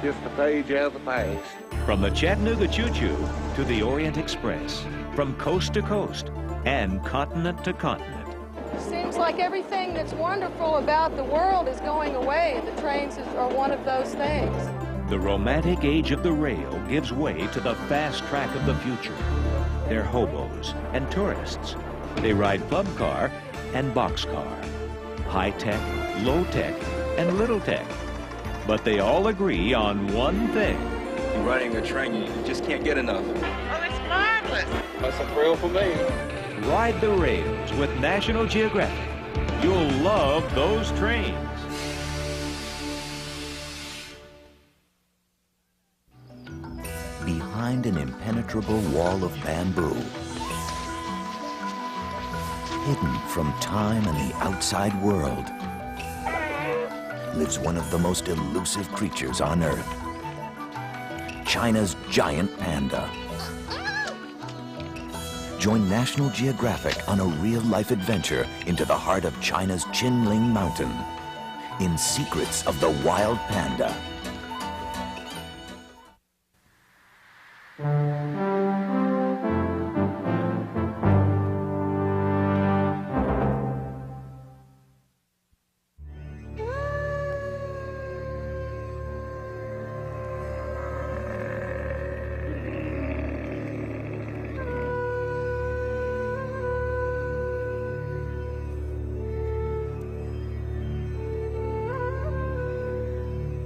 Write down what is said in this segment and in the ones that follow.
just a page out of the past. From the Chattanooga Choo-Choo to the Orient Express, from coast to coast and continent to continent. Seems like everything that's wonderful about the world is going away, and the trains are one of those things. The romantic age of the rail gives way to the fast track of the future. They're hobos and tourists. They ride club car and boxcar, high-tech, low-tech, and little-tech. But they all agree on one thing. Riding a train, you just can't get enough. Oh, it's marvelous. That's a thrill for me. Ride the rails with National Geographic. You'll love those trains. Behind an impenetrable wall of bamboo, hidden from time and the outside world, lives one of the most elusive creatures on Earth, China's giant panda. Join National Geographic on a real-life adventure into the heart of China's Qinling Mountain in Secrets of the Wild Panda.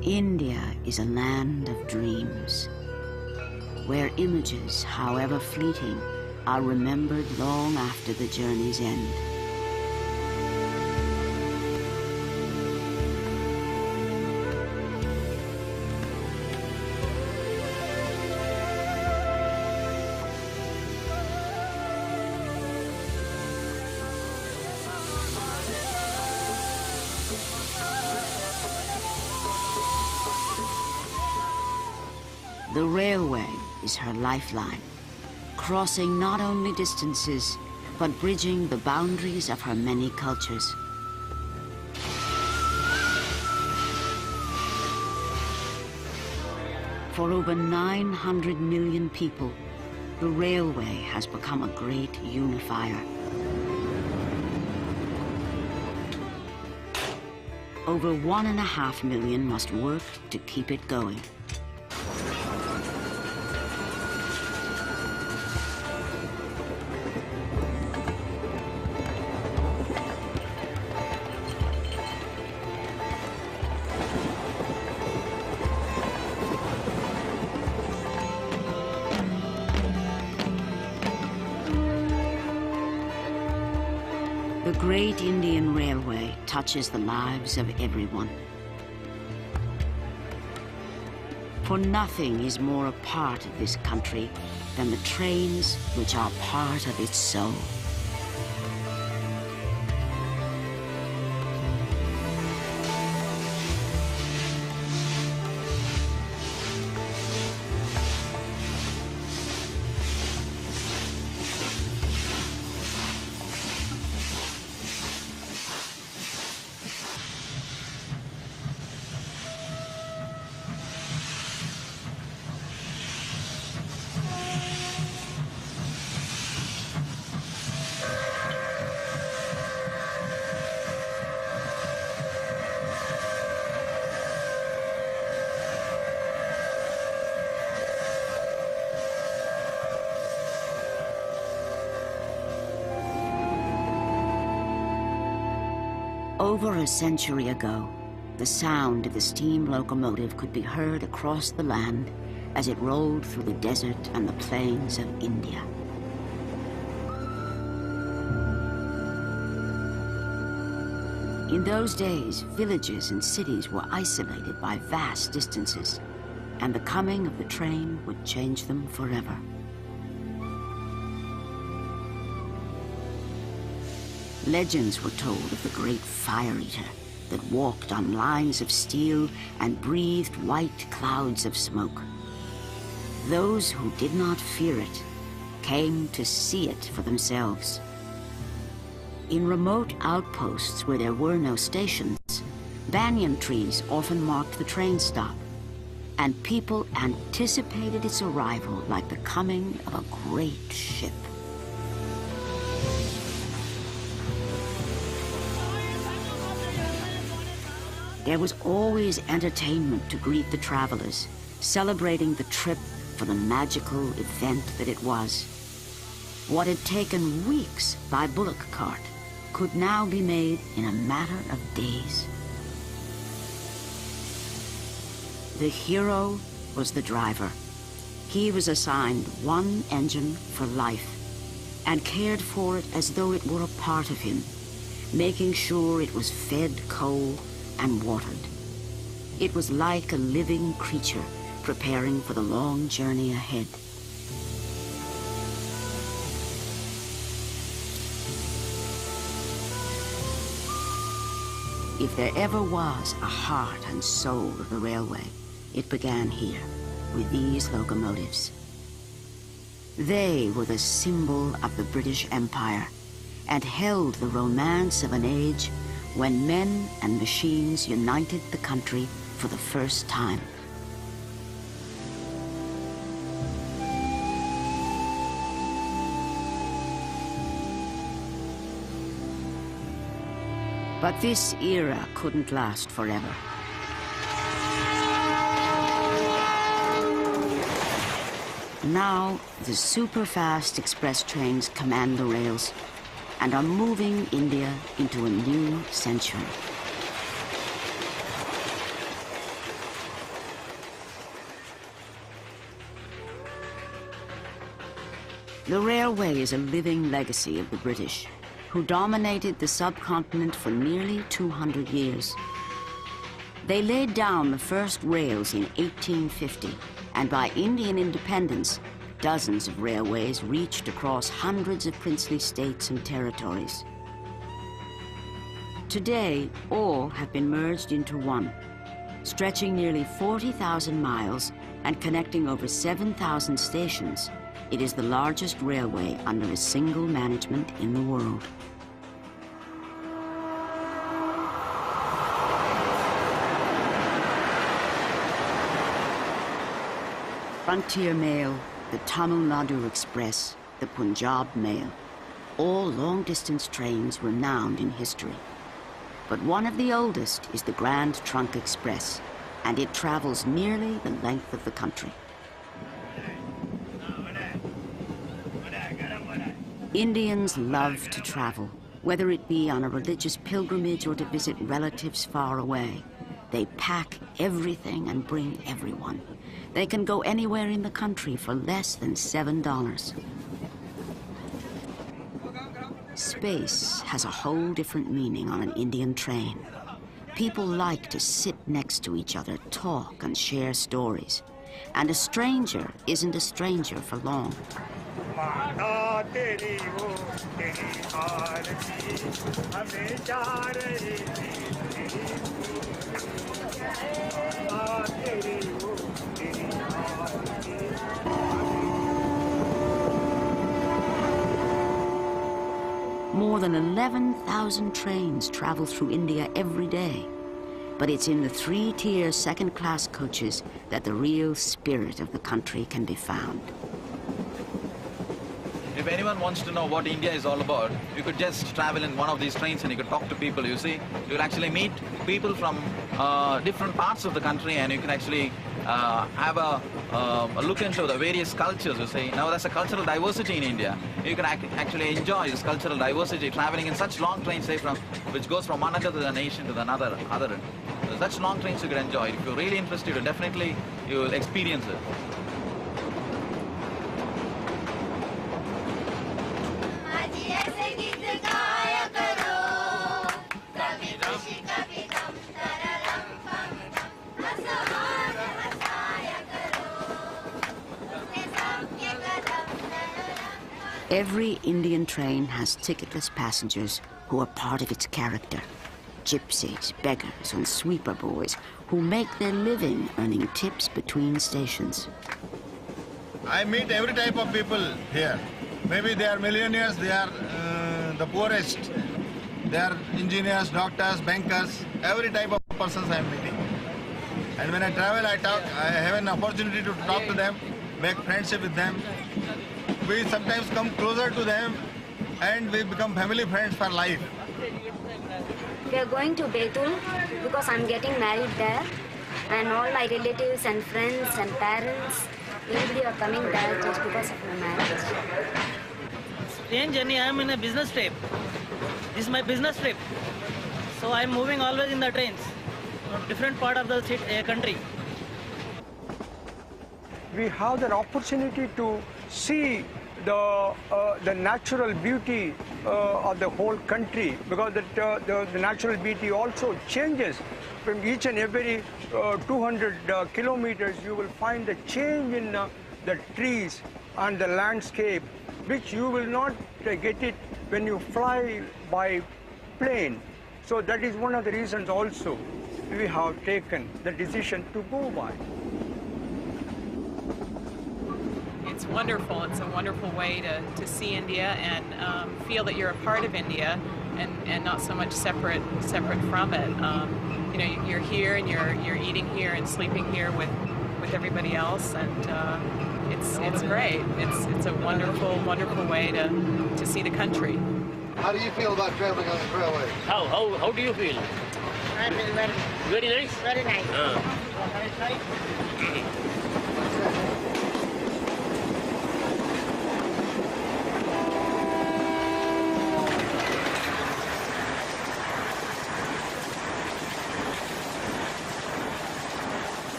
India is a land of dreams, where images, however fleeting, are remembered long after the journey's end. The railway is her lifeline, crossing not only distances, but bridging the boundaries of her many cultures. For over 900 million people, the railway has become a great unifier. Over 1.5 million must work to keep it going. The Great Indian Railway touches the lives of everyone. For nothing is more a part of this country than the trains which are part of its soul. Over a century ago, the sound of the steam locomotive could be heard across the land as it rolled through the desert and the plains of India. In those days, villages and cities were isolated by vast distances, and the coming of the train would change them forever. Legends were told of the great fire eater that walked on lines of steel and breathed white clouds of smoke. Those who did not fear it came to see it for themselves. In remote outposts where there were no stations, banyan trees often marked the train stop. and people anticipated its arrival like the coming of a great ship. There was always entertainment to greet the travelers, celebrating the trip for the magical event that it was. What had taken weeks by bullock cart could now be made in a matter of days. The hero was the driver. He was assigned one engine for life and cared for it as though it were a part of him, making sure it was fed coal and watered. It was like a living creature preparing for the long journey ahead. If there ever was a heart and soul of the railway, it began here, with these locomotives. They were the symbol of the British Empire and held the romance of an age when men and machines united the country for the first time. But this era couldn't last forever. Now, the super-fast express trains command the rails and are moving India into a new century. The railway is a living legacy of the British, who dominated the subcontinent for nearly 200 years. They laid down the first rails in 1850, and by Indian independence, dozens of railways reached across hundreds of princely states and territories. Today, all have been merged into one, stretching nearly 40,000 miles and connecting over 7,000 stations. It is the largest railway under a single management in the world. Frontier Mail, the Tamil Nadu Express, the Punjab Mail, all long-distance trains renowned in history. But one of the oldest is the Grand Trunk Express, and it travels nearly the length of the country. Indians love to travel, whether it be on a religious pilgrimage or to visit relatives far away. They pack everything and bring everyone. They can go anywhere in the country for less than $7. Space has a whole different meaning on an Indian train. People like to sit next to each other, talk and share stories. And a stranger isn't a stranger for long. More than 11,000 trains travel through India every day. But it's in the three-tier second-class coaches that the real spirit of the country can be found. If anyone wants to know what India is all about, you could just travel in one of these trains and you could talk to people, you see. You'll actually meet people from different parts of the country, and you can actually have a look into the various cultures, you see. Now there's a cultural diversity in India. You can actually enjoy this cultural diversity traveling in such long trains, say, which goes from one end of the nation to the other. Such long trains you can enjoy. If you're really interested, definitely you will experience it. Every Indian train has ticketless passengers who are part of its character. Gypsies, beggars, and sweeper boys who make their living earning tips between stations. I meet every type of people here. Maybe they are millionaires, they are the poorest. They are engineers, doctors, bankers, every type of persons I am meeting. And when I travel, I have an opportunity to talk to them, make friendship with them. We sometimes come closer to them and we become family friends for life. We are going to Betul because I'm getting married there, and all my relatives and friends and parents, everybody are coming there just because of my marriage. Strange journey, I'm in a business trip. This is my business trip. So I'm moving always in the trains from different part of the country. We have the opportunity to see the natural beauty of the whole country, because the natural beauty also changes from each and every 200 kilometers. You will find a change in the trees and the landscape, which you will not get it when you fly by plane. So that is one of the reasons also we have taken the decision to go by. It's wonderful. It's a wonderful way to see India and feel that you're a part of India and not so much separate from it. You know, you're here and you're eating here and sleeping here with everybody else, and it's great. It's a wonderful way to see the country. How do you feel about traveling on the railway? How do you feel? I feel Very nice? very nice.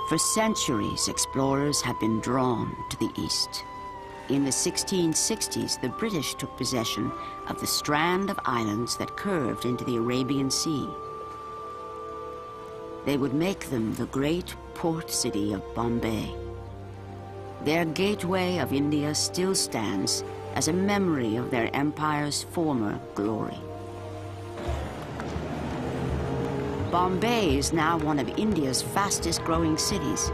For centuries, explorers have been drawn to the east. In the 1660s, the British took possession of the strand of islands that curved into the Arabian Sea. They would make them the great port city of Bombay. Their gateway of India still stands as a memory of their empire's former glory. Bombay is now one of India's fastest-growing cities.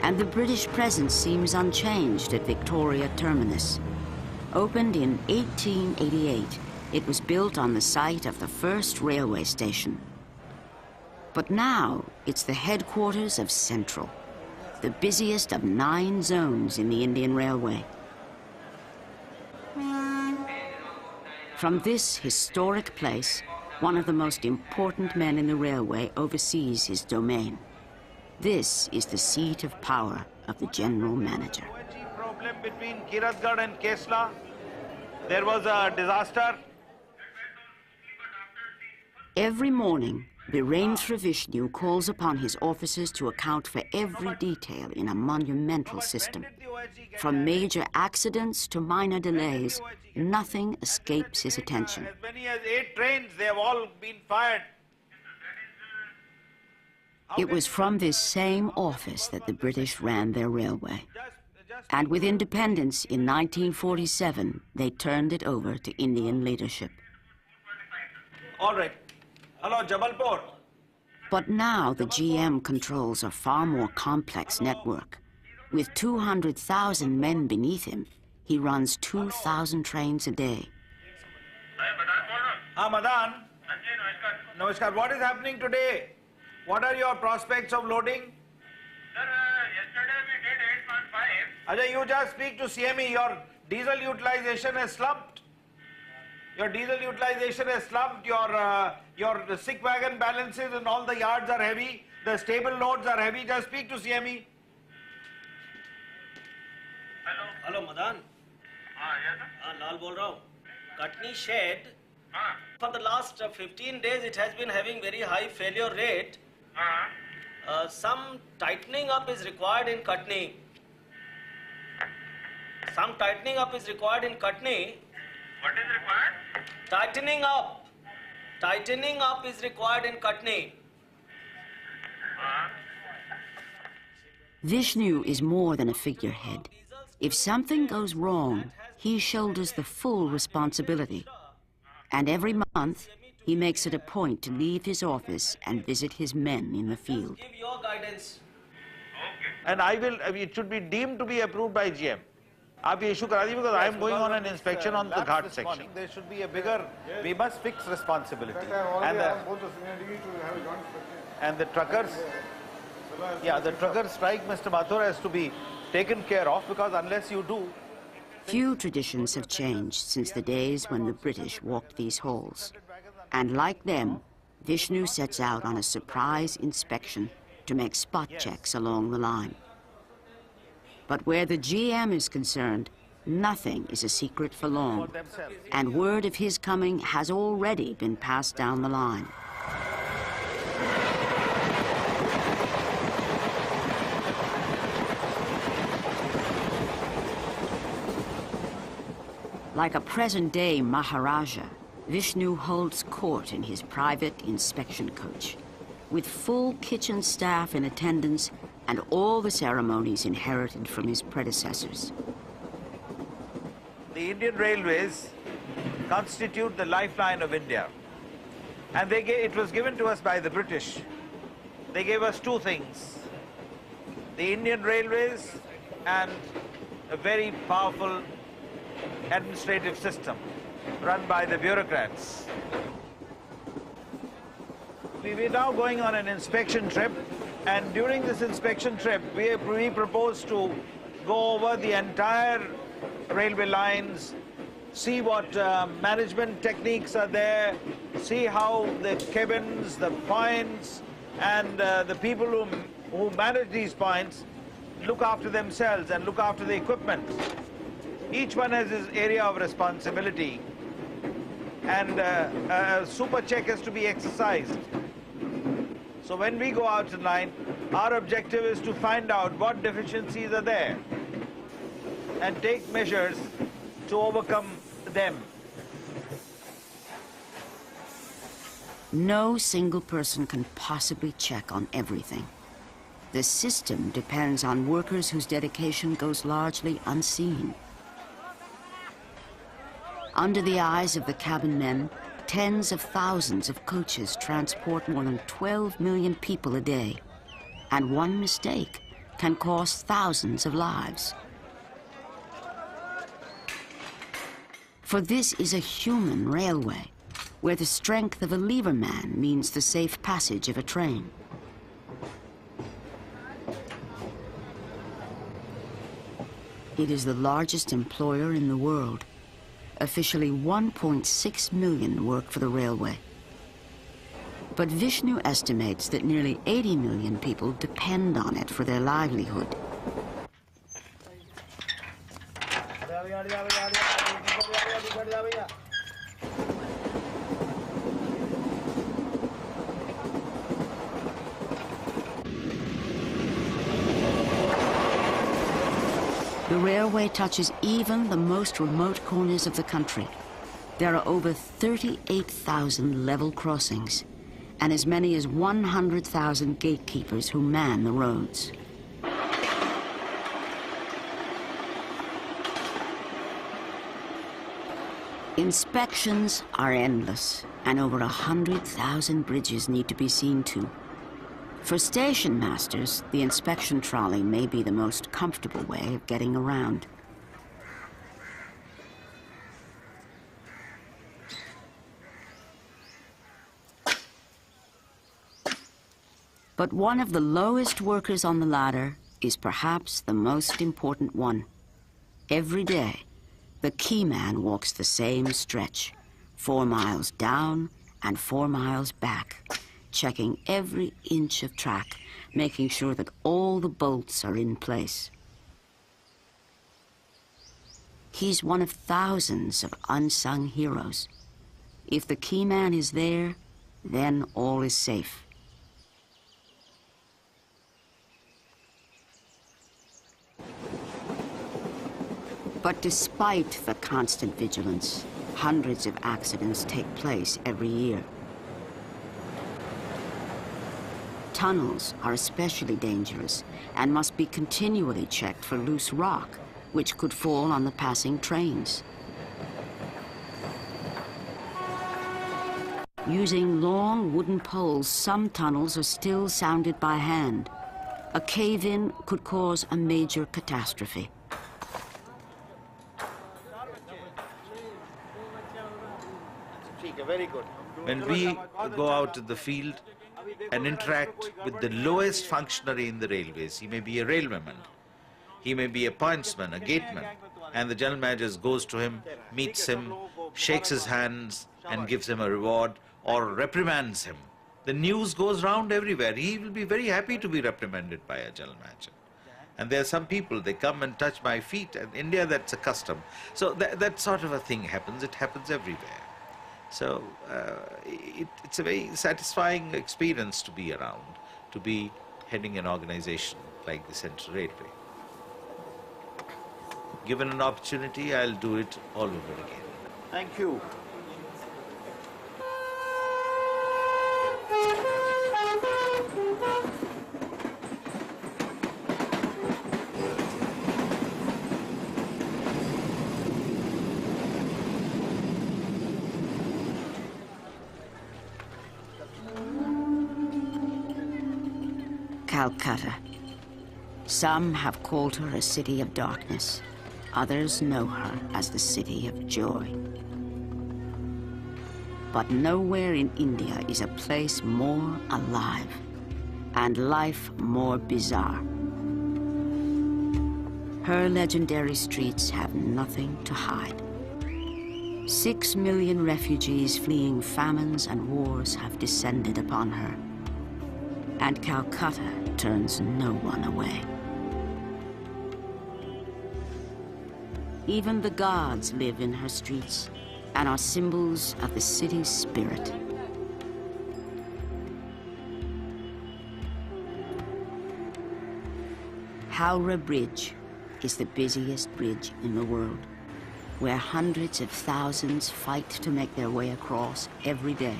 And the British presence seems unchanged at Victoria Terminus. Opened in 1888, it was built on the site of the first railway station. But now, it's the headquarters of Central, the busiest of 9 zones in the Indian Railway. From this historic place, one of the most important men in the railway oversees his domain. This is the seat of power of the general manager. Problem between Kiratgarh and Kesla. There was a disaster. Every morning, Virendra Vishnu calls upon his officers to account for every detail in a monumental system. From major accidents to minor delays, nothing escapes his attention. As many as 8 trains, they have all been fired. It was from this same office that the British ran their railway. And with independence in 1947, they turned it over to Indian leadership. All right. Hello, Jabalpur. But now the GM controls a far more complex network. With 200,000 men beneath him, he runs 2,000 trains a day. Madan. Namaskar. What is happening today? What are your prospects of loading? Sir, yesterday we did 8.5. Ajay, you just speak to CME. Your diesel utilization has slumped. Your diesel utilization has slumped. Your sick wagon balances and all the yards are heavy. The stable loads are heavy. Just speak to CME. Hello, Madan. Yes, sir. Lal bol raha hu. Katni shed. For the last 15 days, it has been having very high failure rate. Some tightening up is required in Katni. Some tightening up is required in Katni. What is required? Tightening up. Tightening up is required in Katni. Vishnu is more than a figurehead. If something goes wrong, he shoulders the full responsibility. And every month, he makes it a point to leave his office and visit his men in the field. Give your guidance. And it should be deemed to be approved by GM. आप ये issue करा दीजिए because I am going on an inspection on the ghat section. There should be a bigger, we must fix responsibility. And the truckers, the trucker strike, Mr. Mathur, has to be taken care of because unless you do. Few traditions have changed since the days when the British walked these halls. And like them, Vishnu sets out on a surprise inspection to make spot checks along the line. But where the GM is concerned, nothing is a secret for long, and word of his coming has already been passed down the line. Like a present-day Maharaja, Vishnu holds court in his private inspection coach, with full kitchen staff in attendance and all the ceremonies inherited from his predecessors. The Indian Railways constitute the lifeline of India. And it was given to us by the British. They gave us two things: the Indian Railways and a very powerful administrative system run by the bureaucrats. We're now going on an inspection trip, and during this inspection trip, we propose to go over the entire railway lines, see what management techniques are there, see how the cabins, the points, and the people who manage these points look after themselves and look after the equipment. Each one has his area of responsibility, and a super check has to be exercised. So when we go out in line, our objective is to find out what deficiencies are there and take measures to overcome them. No single person can possibly check on everything. The system depends on workers whose dedication goes largely unseen. Under the eyes of the cabin men, tens of thousands of coaches transport more than 12 million people a day, and one mistake can cost thousands of lives. For this is a human railway, where the strength of a lever man means the safe passage of a train. It is the largest employer in the world. Officially 1.6 million work for the railway. But Vishnu estimates that nearly 80 million people depend on it for their livelihood. The railway touches even the most remote corners of the country. There are over 38,000 level crossings and as many as 100,000 gatekeepers who man the roads. Inspections are endless, and over 100,000 bridges need to be seen to. For station masters, the inspection trolley may be the most comfortable way of getting around. But one of the lowest workers on the ladder is perhaps the most important one. Every day, the key man walks the same stretch, 4 miles down and 4 miles back, checking every inch of track, making sure that all the bolts are in place. He's one of thousands of unsung heroes. If the key man is there, then all is safe. But despite the constant vigilance, hundreds of accidents take place every year. Tunnels are especially dangerous and must be continually checked for loose rock, which could fall on the passing trains. Using long wooden poles, some tunnels are still sounded by hand. A cave-in could cause a major catastrophe. Very good. When we go out in the field and interact with the lowest functionary in the railways, he may be a railwayman, he may be a pointsman, a gateman, and the general manager goes to him, meets him, shakes his hands and gives him a reward or reprimands him. The news goes round everywhere. He will be very happy to be reprimanded by a general manager. And there are some people, they come and touch my feet, and in India that's a custom. So that sort of a thing happens. It happens everywhere. So it's a very satisfying experience to be around, to be heading an organization like the Central Railway. Given an opportunity, I'll do it all over again. Thank you. Calcutta. Some have called her a city of darkness. Others know her as the city of joy. But nowhere in India is a place more alive and life more bizarre. Her legendary streets have nothing to hide. 6 million refugees fleeing famines and wars have descended upon her. And Calcutta turns no one away. Even the gods live in her streets and are symbols of the city's spirit. Howrah Bridge is the busiest bridge in the world, where hundreds of thousands fight to make their way across every day.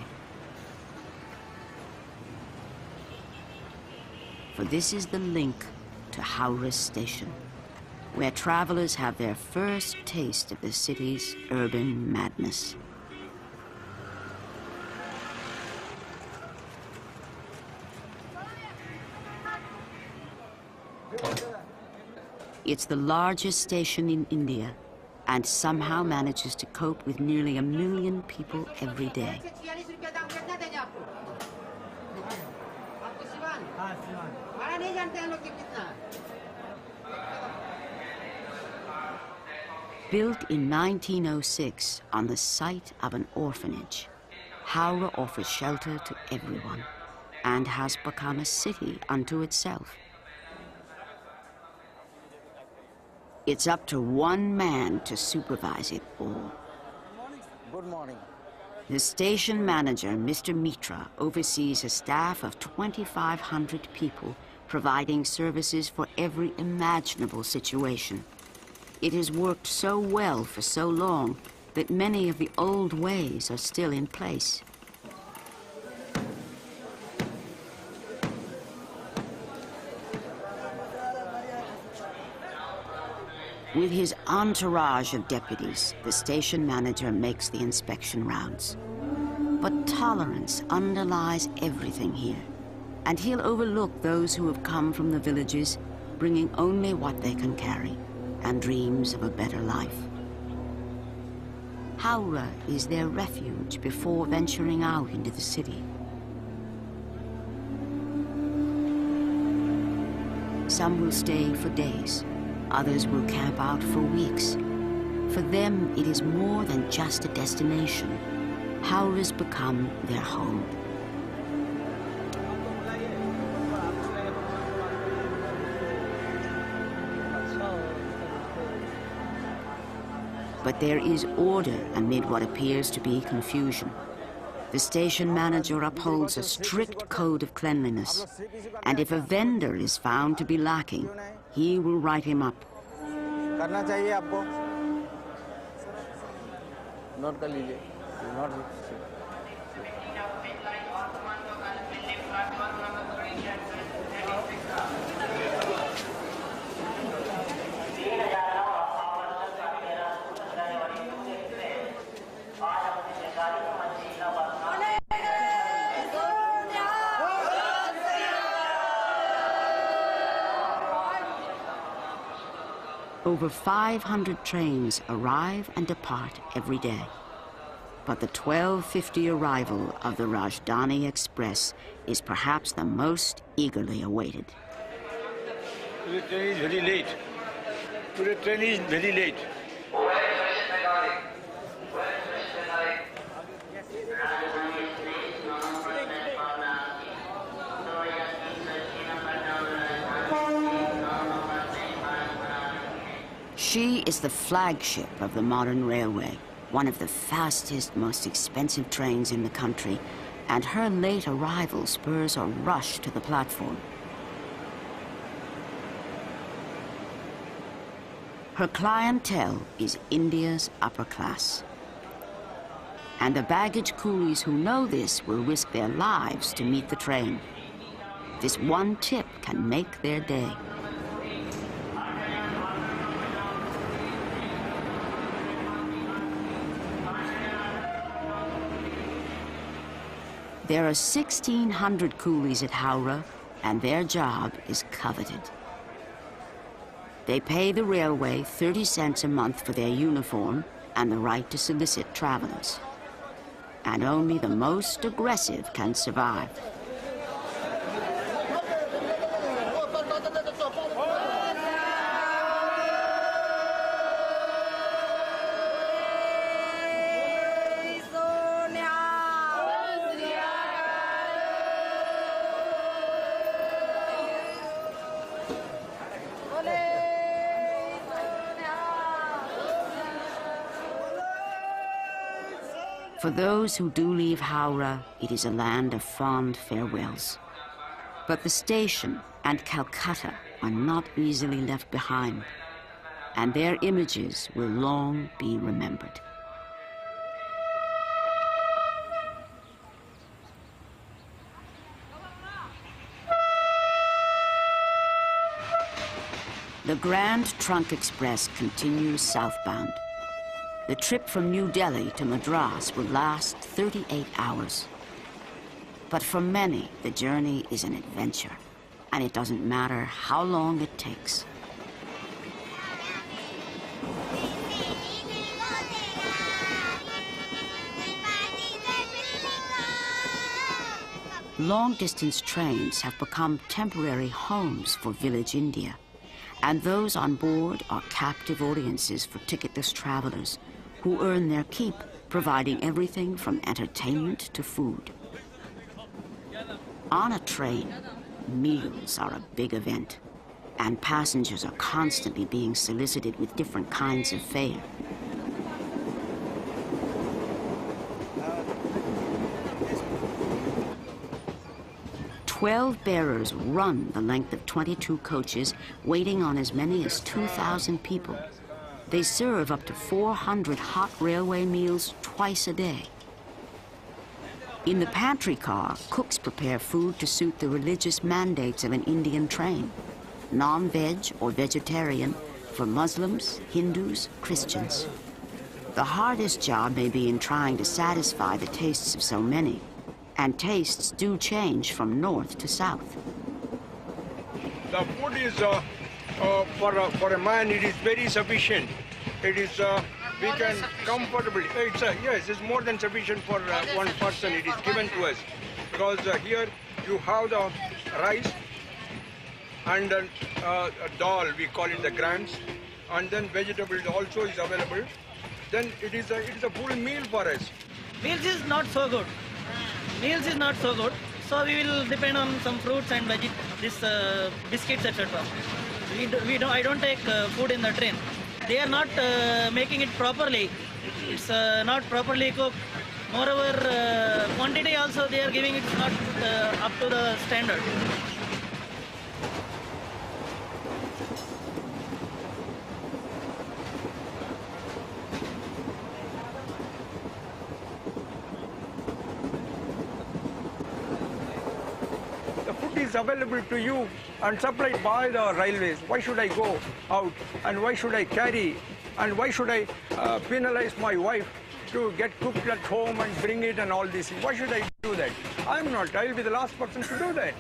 For this is the link to Howrah Station, where travelers have their first taste of the city's urban madness. It's the largest station in India and somehow manages to cope with nearly 1 million people every day. Built in 1906 on the site of an orphanage, Howrah offers shelter to everyone and has become a city unto itself. It's up to one man to supervise it all. Good morning. The station manager, Mr. Mitra, oversees a staff of 2,500 people providing services for every imaginable situation. It has worked so well for so long that many of the old ways are still in place. With his entourage of deputies, the station manager makes the inspection rounds. But tolerance underlies everything here, and he'll overlook those who have come from the villages, bringing only what they can carry, and dreams of a better life. Howrah is their refuge before venturing out into the city. Some will stay for days. Others will camp out for weeks. For them, it is more than just a destination. Howrah's become their home. But there is order amid what appears to be confusion. The station manager upholds a strict code of cleanliness, and if a vendor is found to be lacking, he will write him up. करना चाहिए आपको note कर लीजिए note Over 500 trains arrive and depart every day. But the 12:50 arrival of the Rajdhani Express is perhaps the most eagerly awaited. The train is very late. The train is very late. She is the flagship of the modern railway, one of the fastest, most expensive trains in the country, and her late arrival spurs a rush to the platform. Her clientele is India's upper class. And the baggage coolies who know this will risk their lives to meet the train. This one tip can make their day. There are 1,600 coolies at Howrah, and their job is coveted. They pay the railway 30 cents a month for their uniform and the right to solicit travelers. And only the most aggressive can survive. For those who do leave Howrah, it is a land of fond farewells. But the station and Calcutta are not easily left behind, and their images will long be remembered. The Grand Trunk Express continues southbound. The trip from New Delhi to Madras will last 38 hours. But for many, the journey is an adventure, and it doesn't matter how long it takes. Long-distance trains have become temporary homes for village India, and those on board are captive audiences for ticketless travelers who earn their keep, providing everything from entertainment to food. On a train, meals are a big event, and passengers are constantly being solicited with different kinds of fare. "12 bearers run the length of 22 coaches, waiting on as many as 2,000 people. They serve up to 400 hot railway meals twice a day. In the pantry car, cooks prepare food to suit the religious mandates of an Indian train, non-veg or vegetarian for Muslims, Hindus, Christians. The hardest job may be in trying to satisfy the tastes of so many, and tastes do change from north to south. The food is, for a man, it is very sufficient. It is, we can comfortably, yes, it's more than sufficient for one person. It is given to us. Because here you have the rice and dal, we call it the grams, and then vegetables also is available. Then it is a full meal for us. Meals is not so good. Meals is not so good. So we will depend on some fruits and biscuits, etc. I don't take food in the train. They are not making it properly. It's not properly cooked. Moreover, quantity also they are giving it not up to the standard. Is available to you and supplied by the railways. Why should I go out, and why should I carry, and why should I penalize my wife to get cooked at home and bring it and all this? Why should I do that? I'm not. I'll be the last person to do that.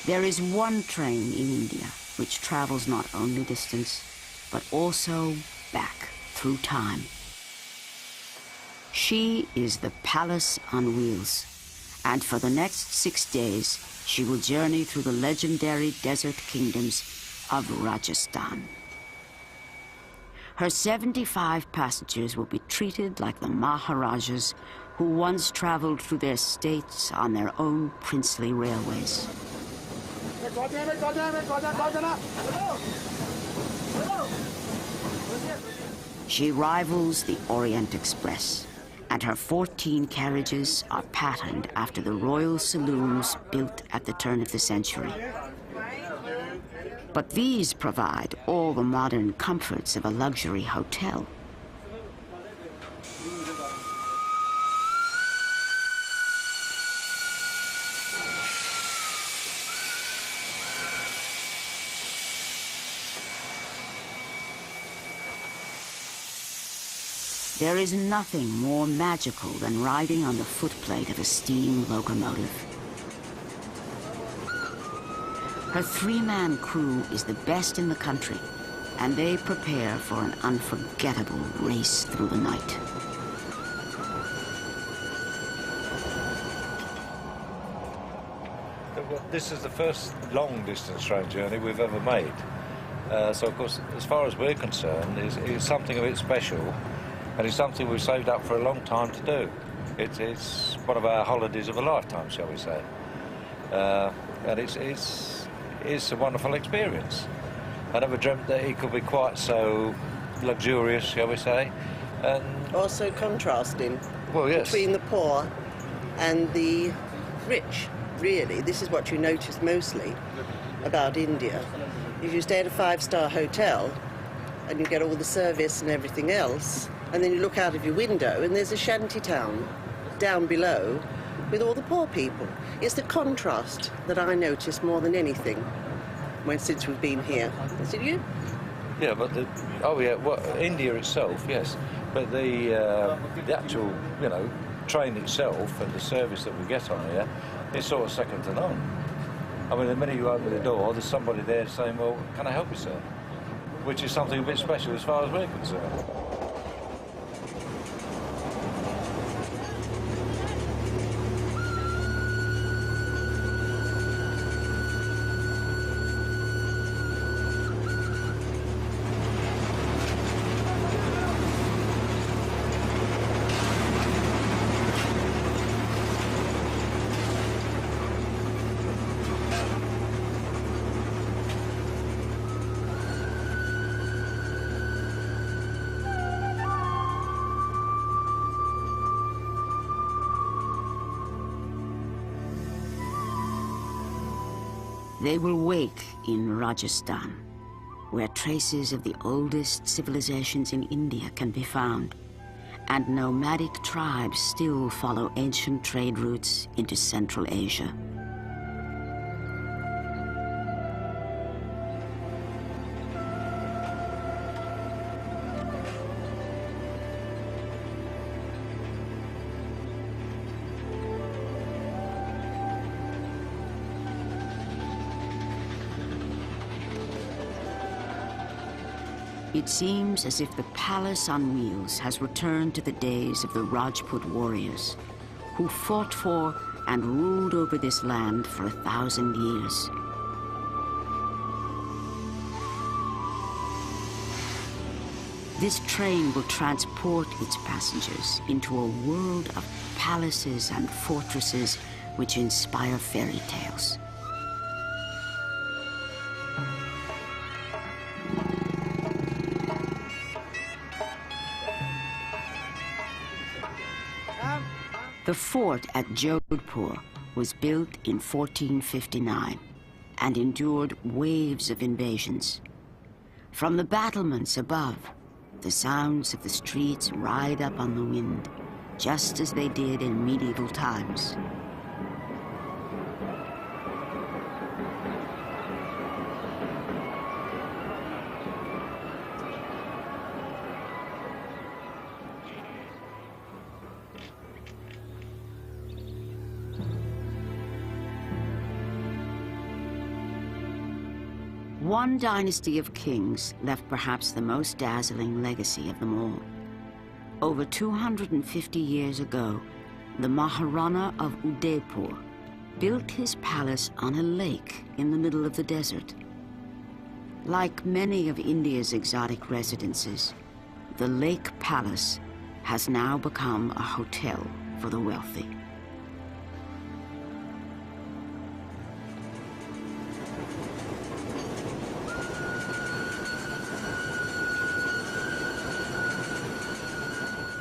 There is one train in India which travels not only distance, but also back through time. She is the Palace on Wheels, and for the next 6 days, she will journey through the legendary desert kingdoms of Rajasthan. Her 75 passengers will be treated like the Maharajas who once traveled through their states on their own princely railways. She rivals the Orient Express, and her 14 carriages are patterned after the royal saloons built at the turn of the century. But these provide all the modern comforts of a luxury hotel. There is nothing more magical than riding on the footplate of a steam locomotive. Her 3-man crew is the best in the country, and they prepare for an unforgettable race through the night. This is the first long-distance train journey we've ever made. So, of course, as far as we're concerned, it's something a bit special. And it's something we've saved up for a long time to do. It's one of our holidays of a lifetime, shall we say. And it's a wonderful experience. I never dreamt that it could be quite so luxurious, shall we say. And also contrasting, well, yes, between the poor and the rich, really. This is what you notice mostly about India. If you stay at a 5-star hotel and you get all the service and everything else, and then you look out of your window and there's a shanty town down below with all the poor people. It's the contrast that I notice more than anything since we've been here. Is it you? Yeah, but India itself, yes, but the actual, train itself and the service that we get on here is sort of second to none. I mean, the minute you open the door, there's somebody there saying, "Well, can I help you, sir?" Which is something a bit special as far as we're concerned. They will wake in Rajasthan, where traces of the oldest civilizations in India can be found, and nomadic tribes still follow ancient trade routes into Central Asia. It seems as if the palace on wheels has returned to the days of the Rajput warriors, who fought for and ruled over this land for 1,000 years. This train will transport its passengers into a world of palaces and fortresses which inspire fairy tales. The fort at Jodhpur was built in 1459 and endured waves of invasions. From the battlements above, the sounds of the streets ride up on the wind, just as they did in medieval times. One dynasty of kings left perhaps the most dazzling legacy of them all. Over 250 years ago, the Maharana of Udaipur built his palace on a lake in the middle of the desert. Like many of India's exotic residences, the Lake Palace has now become a hotel for the wealthy.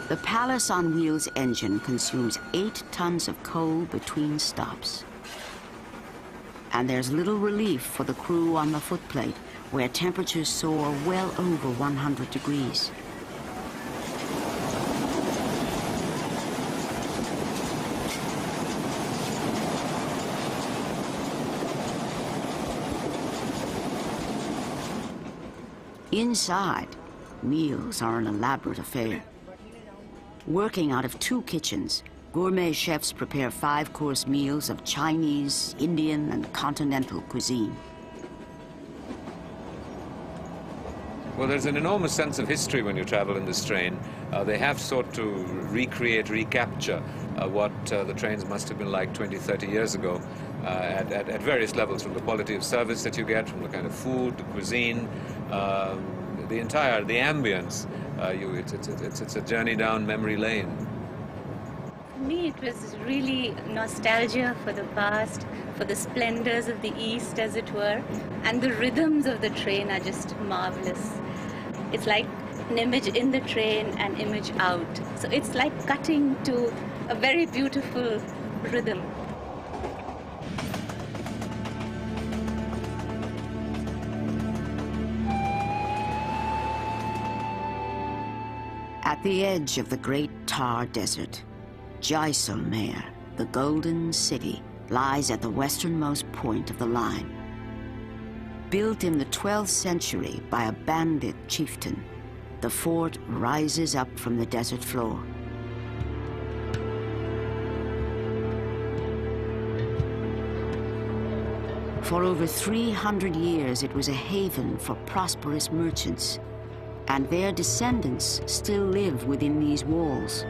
The Palace on Wheels engine consumes 8 tons of coal between stops. And there's little relief for the crew on the footplate, where temperatures soar well over 100 degrees. Inside, meals are an elaborate affair. Working out of 2 kitchens, gourmet chefs prepare 5-course meals of Chinese, Indian, and continental cuisine. Well, there's an enormous sense of history when you travel in this train. They have sought to recreate, recapture what the trains must have been like 20, 30 years ago at various levels, from the quality of service that you get, from the kind of food, the cuisine, the ambience. It's a journey down memory lane. For me, it was really nostalgia for the past, for the splendors of the East, as it were, and the rhythms of the train are just marvelous. It's like an image in the train, an image out. So it's like cutting to a very beautiful rhythm. At the edge of the great Thar Desert, Jaisalmer, the Golden City, lies at the westernmost point of the line. Built in the 12th century by a bandit chieftain, the fort rises up from the desert floor. For over 300 years, it was a haven for prosperous merchants, and their descendants still live within these walls.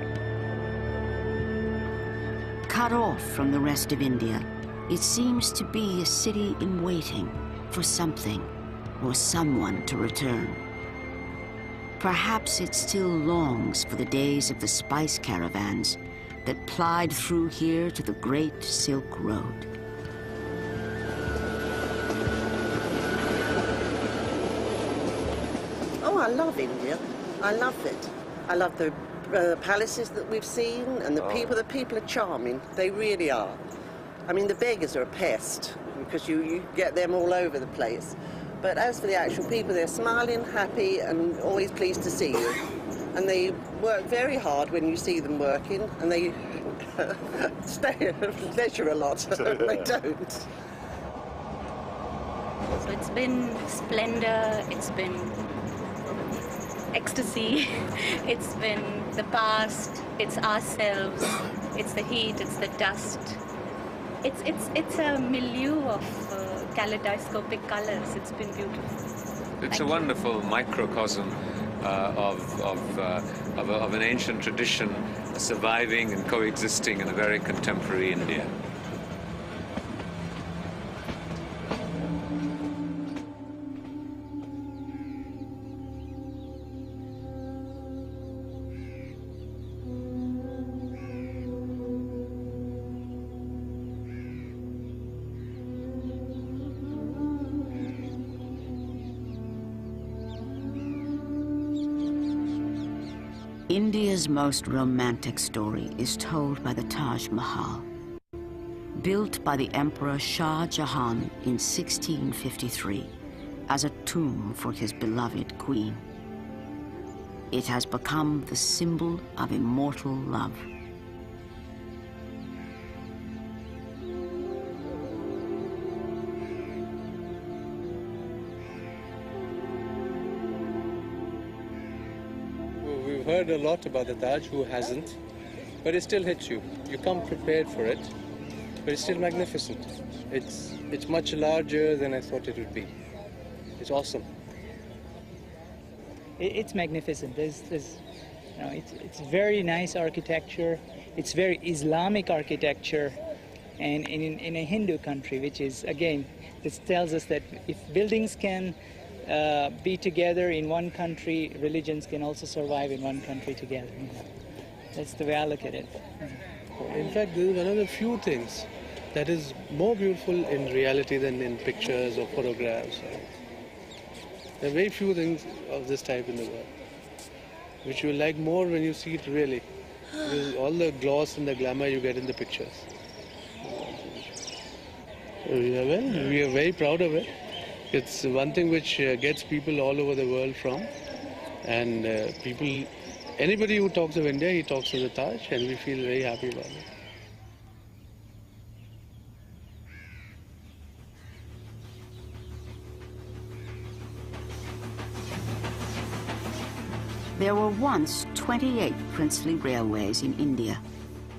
Cut off from the rest of India, it seems to be a city in waiting for something or someone to return. Perhaps it still longs for the days of the spice caravans that plied through here to the Great Silk Road. Oh, I love India. I love it. I love the palaces that we've seen, and the people. The people are charming. They really are. I mean, the beggars are a pest, because you get them all over the place. But as for the actual people, they're smiling, happy, and always pleased to see you. And they work very hard when you see them working, and they stay at leisure a lot. They don't. So it's been splendor, it's been ecstasy, it's been the past, it's ourselves, it's the heat, it's the dust. It's a milieu of kaleidoscopic colors. It's been beautiful. It's a wonderful microcosm of an ancient tradition surviving and coexisting in a very contemporary India. India's most romantic story is told by the Taj Mahal. Built by the Emperor Shah Jahan in 1653 as a tomb for his beloved queen. It has become the symbol of immortal love. We've heard a lot about the Taj, who hasn't, but it still hits you. You come prepared for it, but it's still magnificent. It's much larger than I thought it would be. It's awesome. It's magnificent. It's very nice architecture. It's very Islamic architecture, and in a Hindu country, which is, again, this tells us that if buildings can be together in one country, religions can also survive in one country together. That's the way I look at it. In fact, this is one of the few things that is more beautiful in reality than in pictures or photographs. There are very few things of this type in the world, which you like more when you see it really. Because all the gloss and the glamour you get in the pictures. We are very proud of it. It's one thing which gets people all over the world from. And anybody who talks of India, he talks of the Taj, and we feel very happy about it. There were once 28 princely railways in India.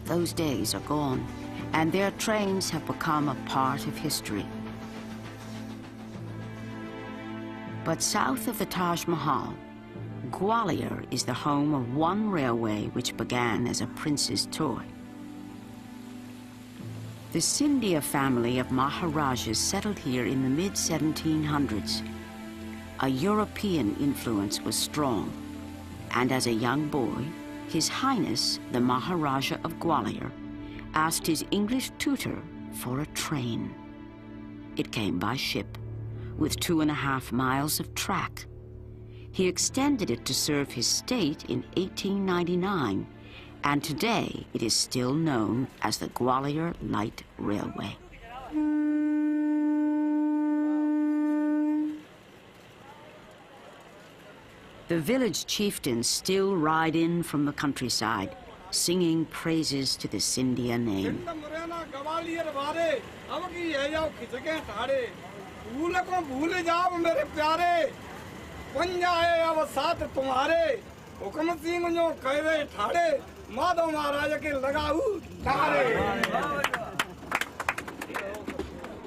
Those days are gone, and their trains have become a part of history. But south of the Taj Mahal, Gwalior is the home of one railway which began as a prince's toy. The Scindia family of Maharajas settled here in the mid-1700s. A European influence was strong, and as a young boy, His Highness, the Maharaja of Gwalior, asked his English tutor for a train. It came by ship, with 2.5 miles of track. He extended it to serve his state in 1899, and today it is still known as the Gwalior Light Railway. The village chieftains still ride in from the countryside, singing praises to the Scindia name.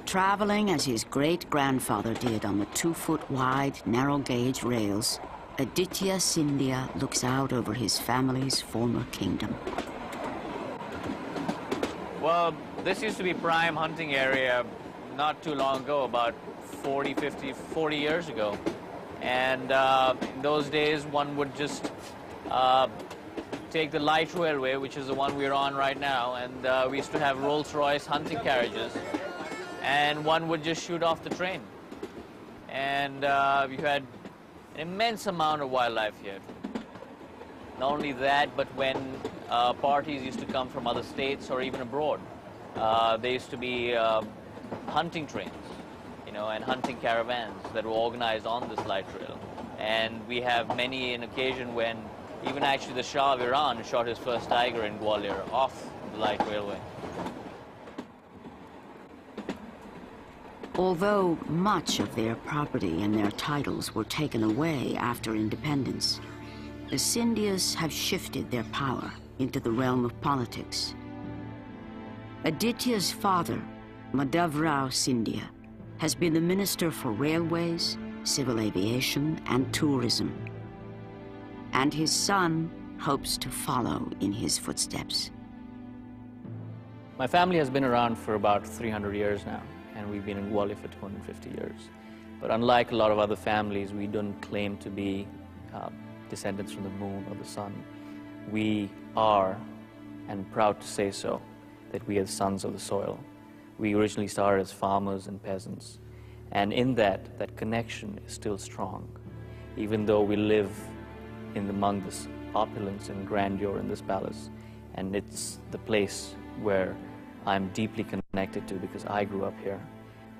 Traveling as his great-grandfather did on the 2-foot-wide, narrow-gauge rails, Aditya Scindia looks out over his family's former kingdom. Well, this used to be prime hunting area not too long ago, about 40 years ago. And in those days, one would just take the light railway, which is the one we're on right now, and we used to have Rolls-Royce hunting carriages, and one would just shoot off the train. And you had an immense amount of wildlife here. Not only that, but when parties used to come from other states or even abroad, there used to be hunting trains, and hunting caravans that were organized on this light rail. And we have many an occasion when even actually the Shah of Iran shot his first tiger in Gwalior off the light railway. Although much of their property and their titles were taken away after independence, the Scindias have shifted their power into the realm of politics. Aditya's father, Madhavrao Scindia, has been the Minister for Railways, Civil Aviation, and Tourism. And his son hopes to follow in his footsteps. My family has been around for about 300 years now, and we've been in Gwalior for 250 years. But unlike a lot of other families, we don't claim to be descendants from the moon or the sun. We are, and proud to say so, that we are the sons of the soil. We originally started as farmers and peasants, and in that connection is still strong. Even though we live among this opulence and grandeur in this palace, and it's the place where I'm deeply connected to because I grew up here.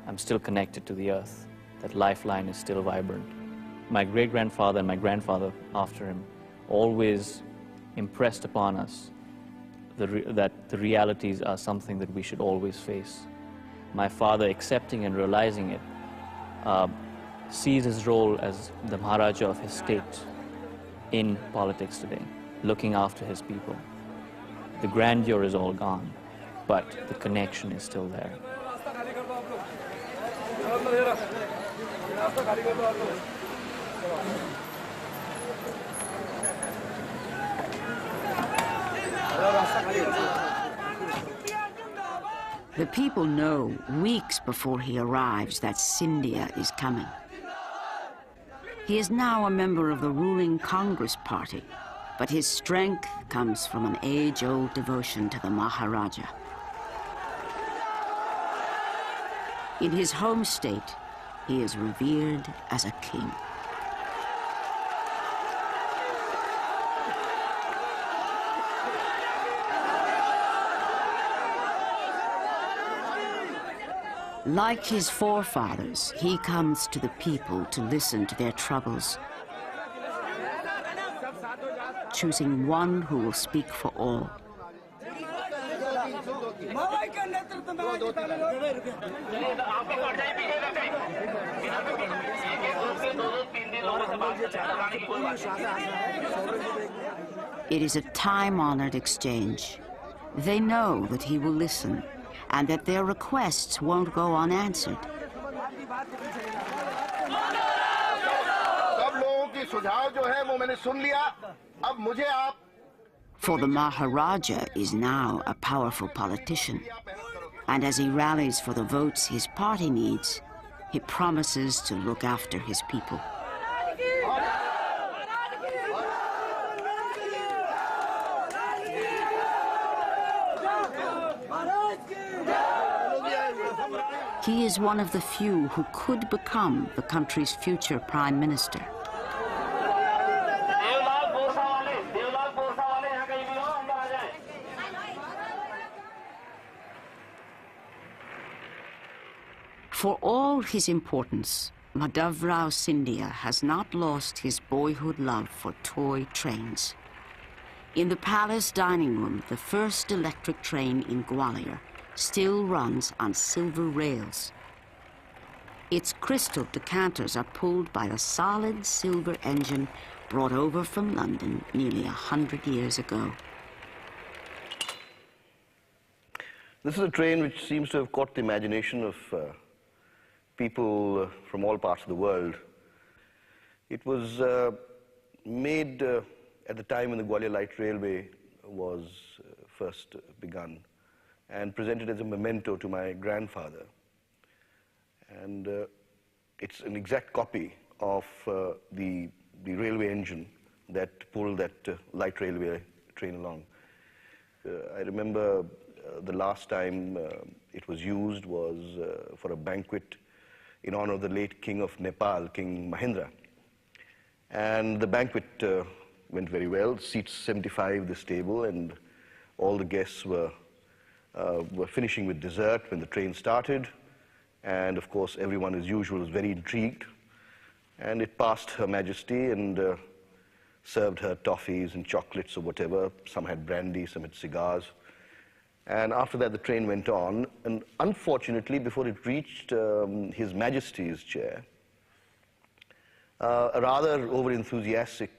I'm still connected to the earth. That lifeline is still vibrant. My great-grandfather and my grandfather after him always impressed upon us that the realities are something that we should always face. My father, accepting and realizing it, sees his role as the Maharaja of his state in politics today, looking after his people. The grandeur is all gone, but the connection is still there. The people know weeks before he arrives that Scindia is coming. He is now a member of the ruling Congress Party, but his strength comes from an age-old devotion to the Maharaja. In his home state, he is revered as a king. Like his forefathers, he comes to the people to listen to their troubles, choosing one who will speak for all. It is a time-honored exchange. They know that he will listen, and that their requests won't go unanswered. For the Maharaja is now a powerful politician, and as he rallies for the votes his party needs, he promises to look after his people. He is one of the few who could become the country's future prime minister. For all his importance, Madhavrao Scindia has not lost his boyhood love for toy trains. In the palace dining room, the first electric train in Gwalior still runs on silver rails. Its crystal decanters are pulled by a solid silver engine brought over from London nearly 100 years ago. This is a train which seems to have caught the imagination of people from all parts of the world. It was made at the time when the Gwalior Light Railway was first begun, and presented as a memento to my grandfather. And it's an exact copy of the railway engine that pulled that light railway train along. I remember the last time it was used was for a banquet in honor of the late King of Nepal, King Mahendra. And the banquet went very well, seats 75 this table, and all the guests were finishing with dessert when the train started. And of course, everyone as usual was very intrigued. And it passed Her Majesty and served her toffees and chocolates or whatever. Some had brandy, some had cigars. And after that, the train went on. And unfortunately, before it reached His Majesty's chair, a rather over-enthusiastic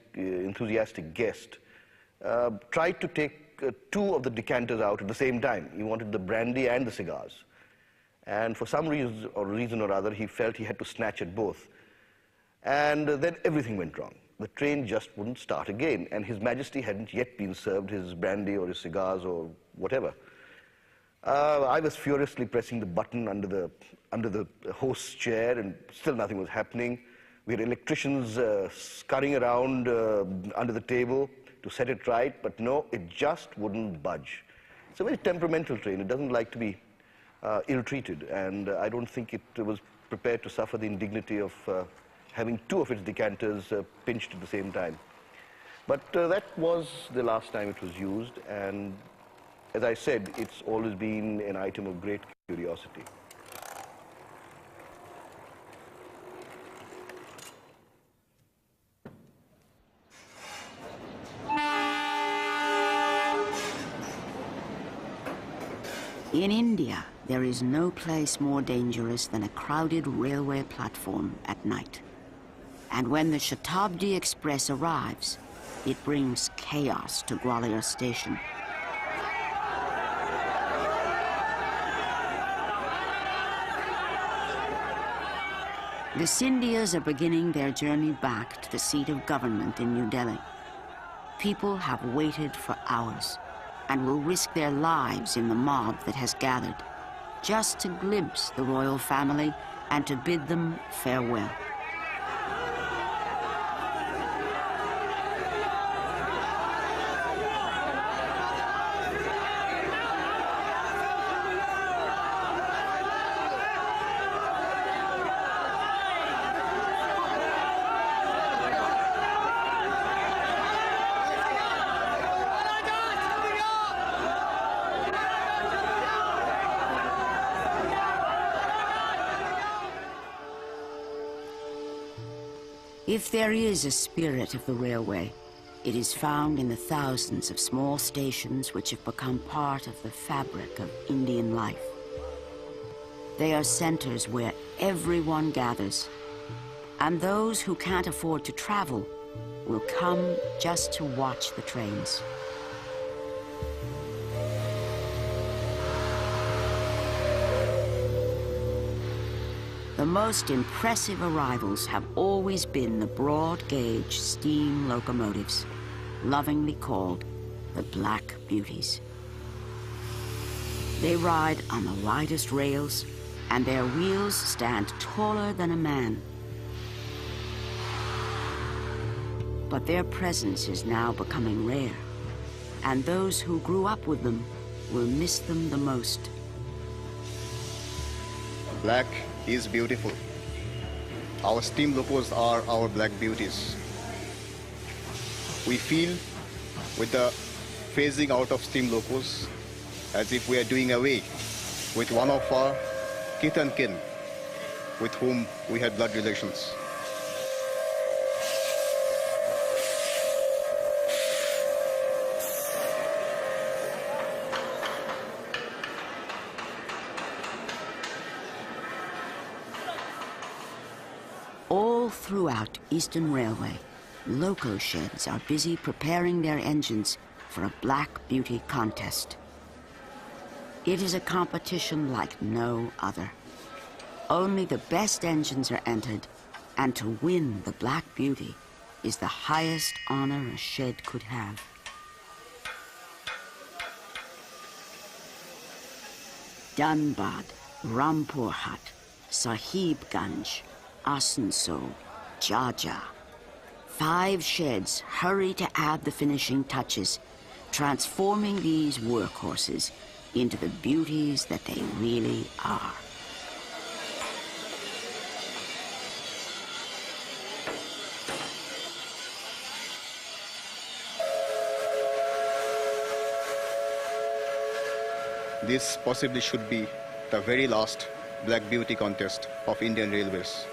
guest tried to take two of the decanters out at the same time. He wanted the brandy and the cigars. And for some reason or other, he felt he had to snatch at both. And then everything went wrong. The train just wouldn't start again. And His Majesty hadn't yet been served his brandy or his cigars or whatever. I was furiously pressing the button under the host's chair, and still nothing was happening. We had electricians scurrying around under the table to set it right, but no, it just wouldn't budge. It's a very temperamental train. It doesn't like to be ill-treated, and I don't think it was prepared to suffer the indignity of having two of its decanters pinched at the same time. But that was the last time it was used, and as I said, it's always been an item of great curiosity. In India, there is no place more dangerous than a crowded railway platform at night. And when the Shatabdi Express arrives, it brings chaos to Gwalior Station. The Scindias are beginning their journey back to the seat of government in New Delhi. People have waited for hours and will risk their lives in the mob that has gathered just to glimpse the royal family and to bid them farewell. If there is a spirit of the railway, it is found in the thousands of small stations which have become part of the fabric of Indian life. They are centers where everyone gathers, and those who can't afford to travel will come just to watch the trains. The most impressive arrivals have always been the broad-gauge steam locomotives, lovingly called the Black Beauties. They ride on the widest rails, and their wheels stand taller than a man. But their presence is now becoming rare, and those who grew up with them will miss them the most. Black is beautiful. Our steam locos are our black beauties. We feel with the phasing out of steam locos as if we are doing away with one of our kith and kin with whom we had blood relations. All throughout Eastern Railway, loco sheds are busy preparing their engines for a Black Beauty contest. It is a competition like no other. Only the best engines are entered, and to win the Black Beauty is the highest honor a shed could have. Dhanbad, Rampurhat, Sahibganj, Asansol, Jaja. 5 sheds hurry to add the finishing touches, transforming these workhorses into the beauties that they really are. This possibly should be the very last Black Beauty contest of Indian Railways.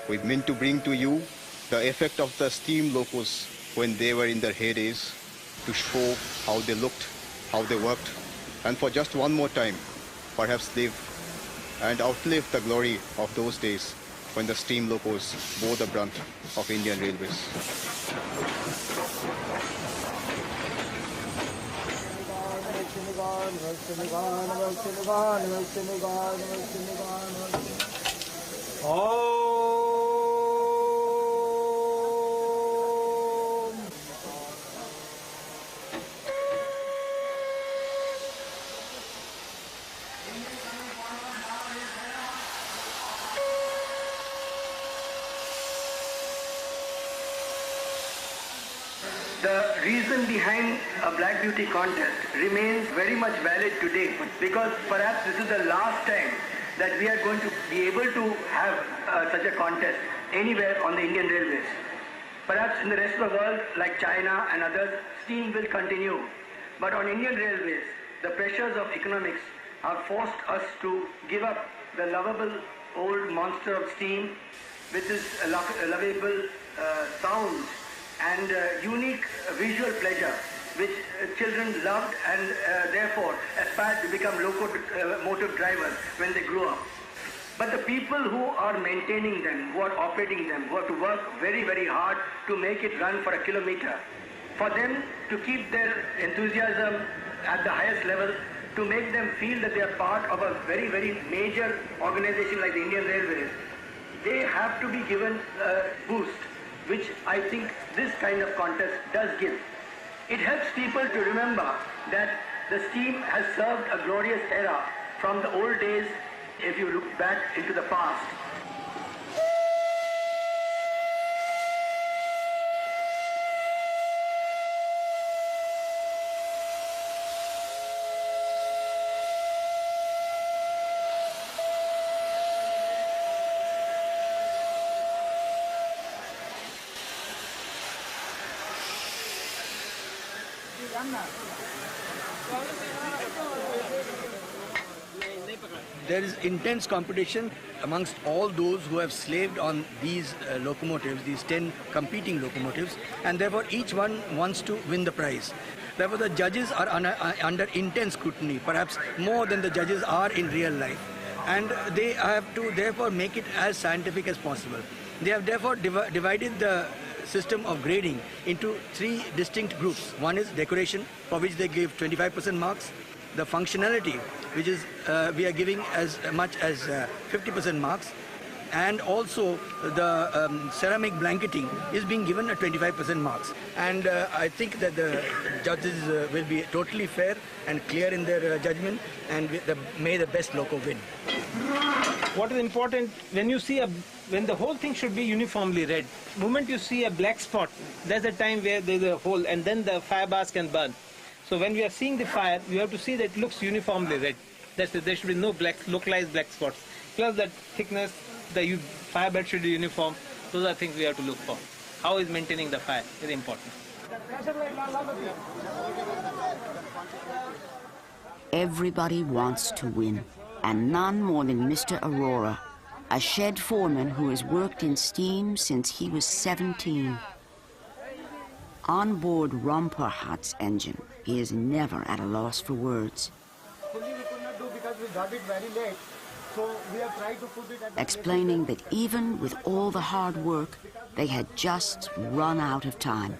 We meant to bring to you the effect of the steam locos when they were in their heydays, to show how they looked, how they worked, and for just one more time, perhaps live and outlive the glory of those days when the steam locos bore the brunt of Indian Railways. The reason behind a Black Beauty contest remains very much valid today, because perhaps this is the last time that we are going to be able to have such a contest anywhere on the Indian Railways. Perhaps in the rest of the world, like China and others, steam will continue. But on Indian Railways, the pressures of economics have forced us to give up the lovable old monster of steam with its lovable sounds and unique visual pleasure, which children loved and therefore aspired to become locomotive drivers when they grew up. But the people who are maintaining them, who are operating them, who have to work very, very hard to make it run for a kilometer, for them to keep their enthusiasm at the highest level, to make them feel that they are part of a very, very major organization like the Indian Railways, they have to be given a boost, which I think this kind of contest does give. It helps people to remember that the steam has served a glorious era from the old days if you look back into the past. There is intense competition amongst all those who have slaved on these locomotives, these 10 competing locomotives, and therefore each one wants to win the prize. Therefore the judges are under intense scrutiny, perhaps more than the judges are in real life. And they have to therefore make it as scientific as possible. They have therefore divided the system of grading into 3 distinct groups. One is decoration, for which they give 25% marks. The functionality, which is we are giving as much as 50% marks, and also the ceramic blanketing is being given at 25% marks. And I think that the judges will be totally fair and clear in their judgment, and may the best loco win. What is important, when you see when the whole thing should be uniformly red. The moment you see a black spot, there's a time where there's a hole, and then the fire bars can burn. So when we are seeing the fire, you have to see that it looks uniformly red. That's it. There should be no localized black spots. Plus that thickness, the fire bed should be uniform. Those are things we have to look for. How is maintaining the fire is important. Everybody wants to win, and none more than Mr. Arora, a shed foreman who has worked in steam since he was 17. On board Ramparhat's engine, he is never at a loss for words. Explaining that even with all the hard work, they had just run out of time.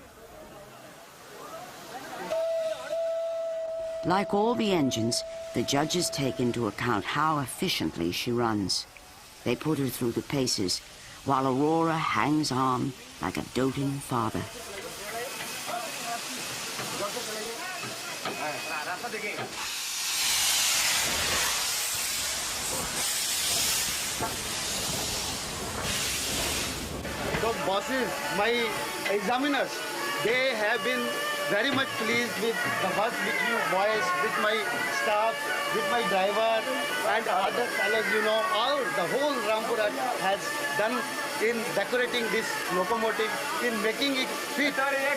Like all the engines, the judges take into account how efficiently she runs. They put her through the paces, while Aurora hangs on like a doting father. The bosses, my examiners, they have been very much pleased with the work which you boys, with my staff, with my driver and other fellows, all the whole Rampurat has done in decorating this locomotive, in making it fit,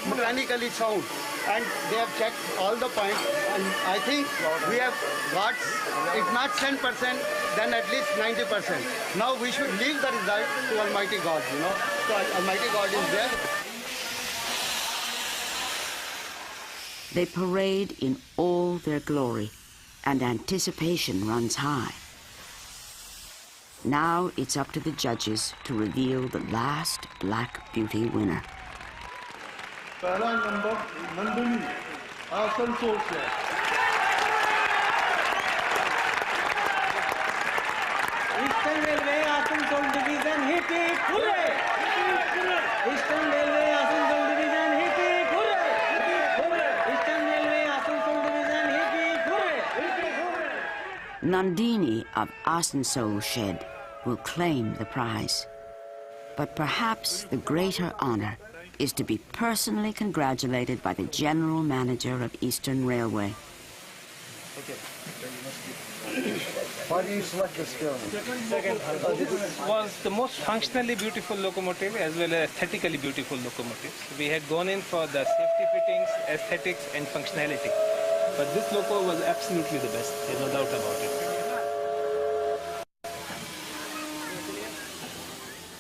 mechanically sound. And they have checked all the points, and I think we have got, if not 10%, then at least 90%. Now we should leave the result to Almighty God, So Almighty God is there. They parade in all their glory, and anticipation runs high. Now it's up to the judges to reveal the last Black Beauty winner. Para number Nandini, Asansol se. Eastern Railway Asansol Division, hit it, hooray! Eastern Railway Asansol Division, hit it, hooray! Eastern Railway Asansol Division, hit it, hooray! Nandini of Asansol Shed will claim the prize. But perhaps the greater honor is to be personally congratulated by the General Manager of Eastern Railway. Why do you select this film? This was the most functionally beautiful locomotive as well as aesthetically beautiful locomotives. We had gone in for the safety fittings, aesthetics and functionality. But this loco was absolutely the best, there's no doubt about it.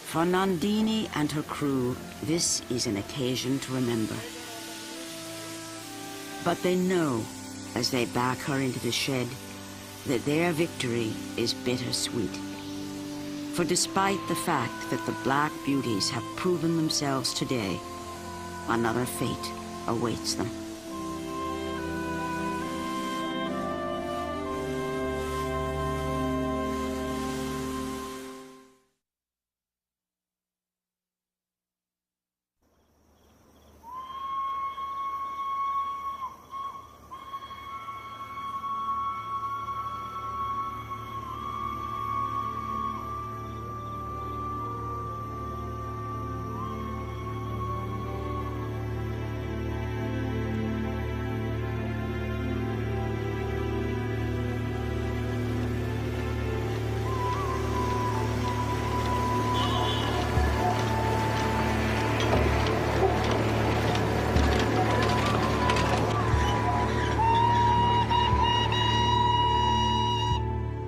For Nandini and her crew, this is an occasion to remember. But they know, as they back her into the shed, that their victory is bittersweet. For despite the fact that the Black Beauties have proven themselves today, another fate awaits them.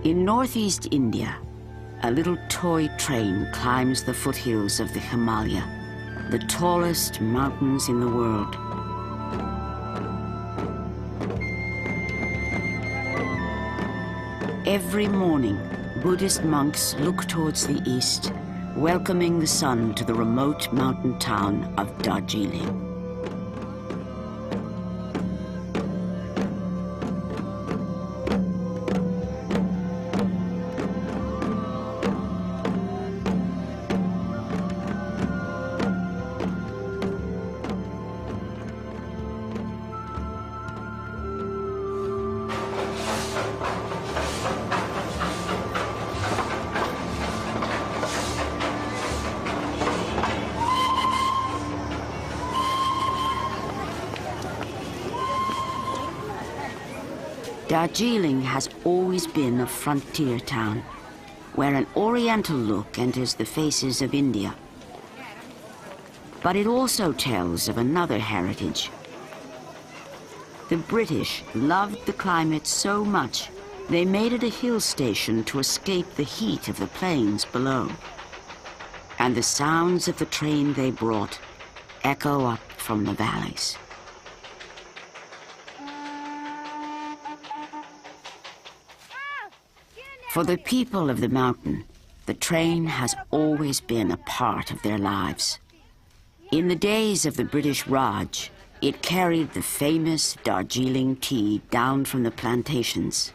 In northeast India, a little toy train climbs the foothills of the Himalaya, the tallest mountains in the world. Every morning, Buddhist monks look towards the east, welcoming the sun to the remote mountain town of Darjeeling. Darjeeling has always been a frontier town, where an oriental look enters the faces of India. But it also tells of another heritage. The British loved the climate so much, they made it a hill station to escape the heat of the plains below. And the sounds of the train they brought echo up from the valleys. For the people of the mountain, the train has always been a part of their lives. In the days of the British Raj, it carried the famous Darjeeling tea down from the plantations.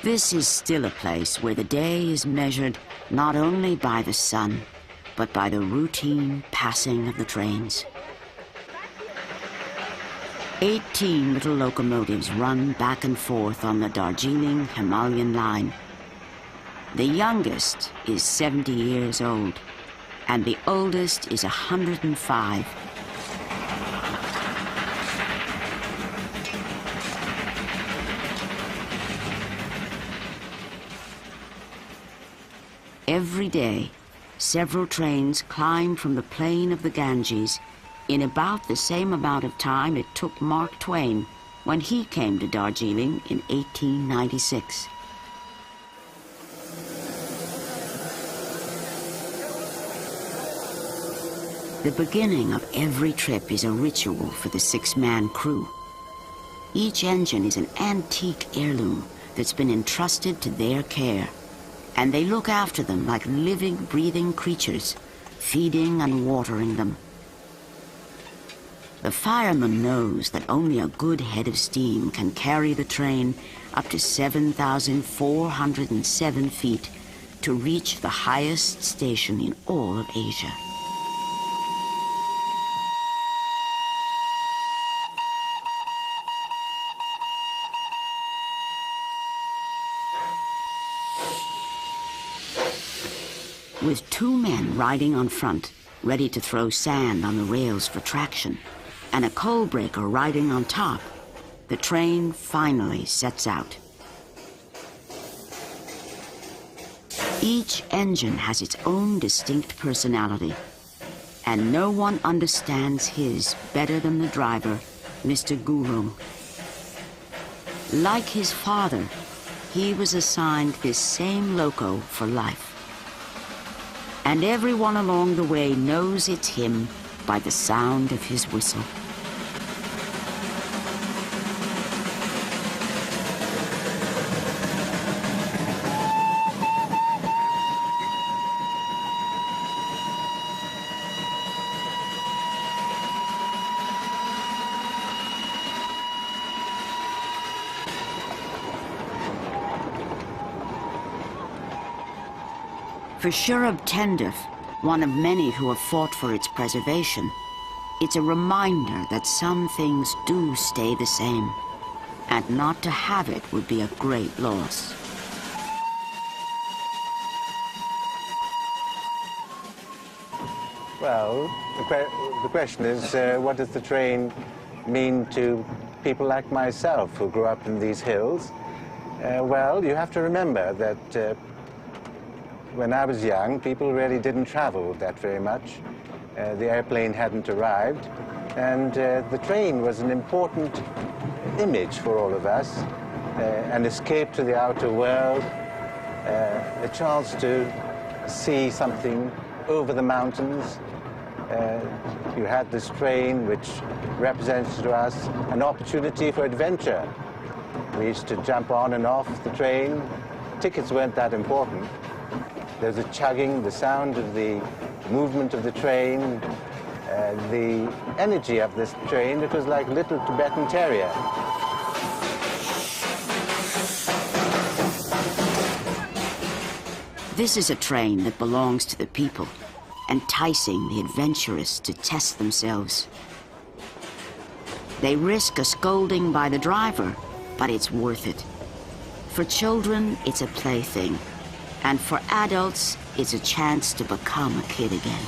This is still a place where the day is measured not only by the sun, but by the routine passing of the trains. 18 little locomotives run back and forth on the Darjeeling Himalayan line. The youngest is 70 years old, and the oldest is 105. Every day, several trains climb from the plain of the Ganges in about the same amount of time it took Mark Twain when he came to Darjeeling in 1896. The beginning of every trip is a ritual for the six-man crew. Each engine is an antique heirloom that's been entrusted to their care, and they look after them like living, breathing creatures, feeding and watering them. The fireman knows that only a good head of steam can carry the train up to 7,407 feet to reach the highest station in all of Asia. With two men riding on front, ready to throw sand on the rails for traction, and a coal breaker riding on top, the train finally sets out. Each engine has its own distinct personality, and no one understands his better than the driver, Mr. Guru. Like his father, he was assigned this same loco for life. And everyone along the way knows it's him by the sound of his whistle. For Shurab Tendif, one of many who have fought for its preservation, it's a reminder that some things do stay the same, and not to have it would be a great loss. Well, the question is, what does the train mean to people like myself who grew up in these hills? Well, you have to remember that when I was young, people really didn't travel that very much. The airplane hadn't arrived, and the train was an important image for all of us, an escape to the outer world, a chance to see something over the mountains. You had this train which represented to us an opportunity for adventure. We used to jump on and off the train. Tickets weren't that important. There's the chugging, the sound of the movement of the train, the energy of this train. It was like a little Tibetan terrier. This is a train that belongs to the people, enticing the adventurous to test themselves. They risk a scolding by the driver, but it's worth it. For children, it's a plaything, and for adults, it's a chance to become a kid again.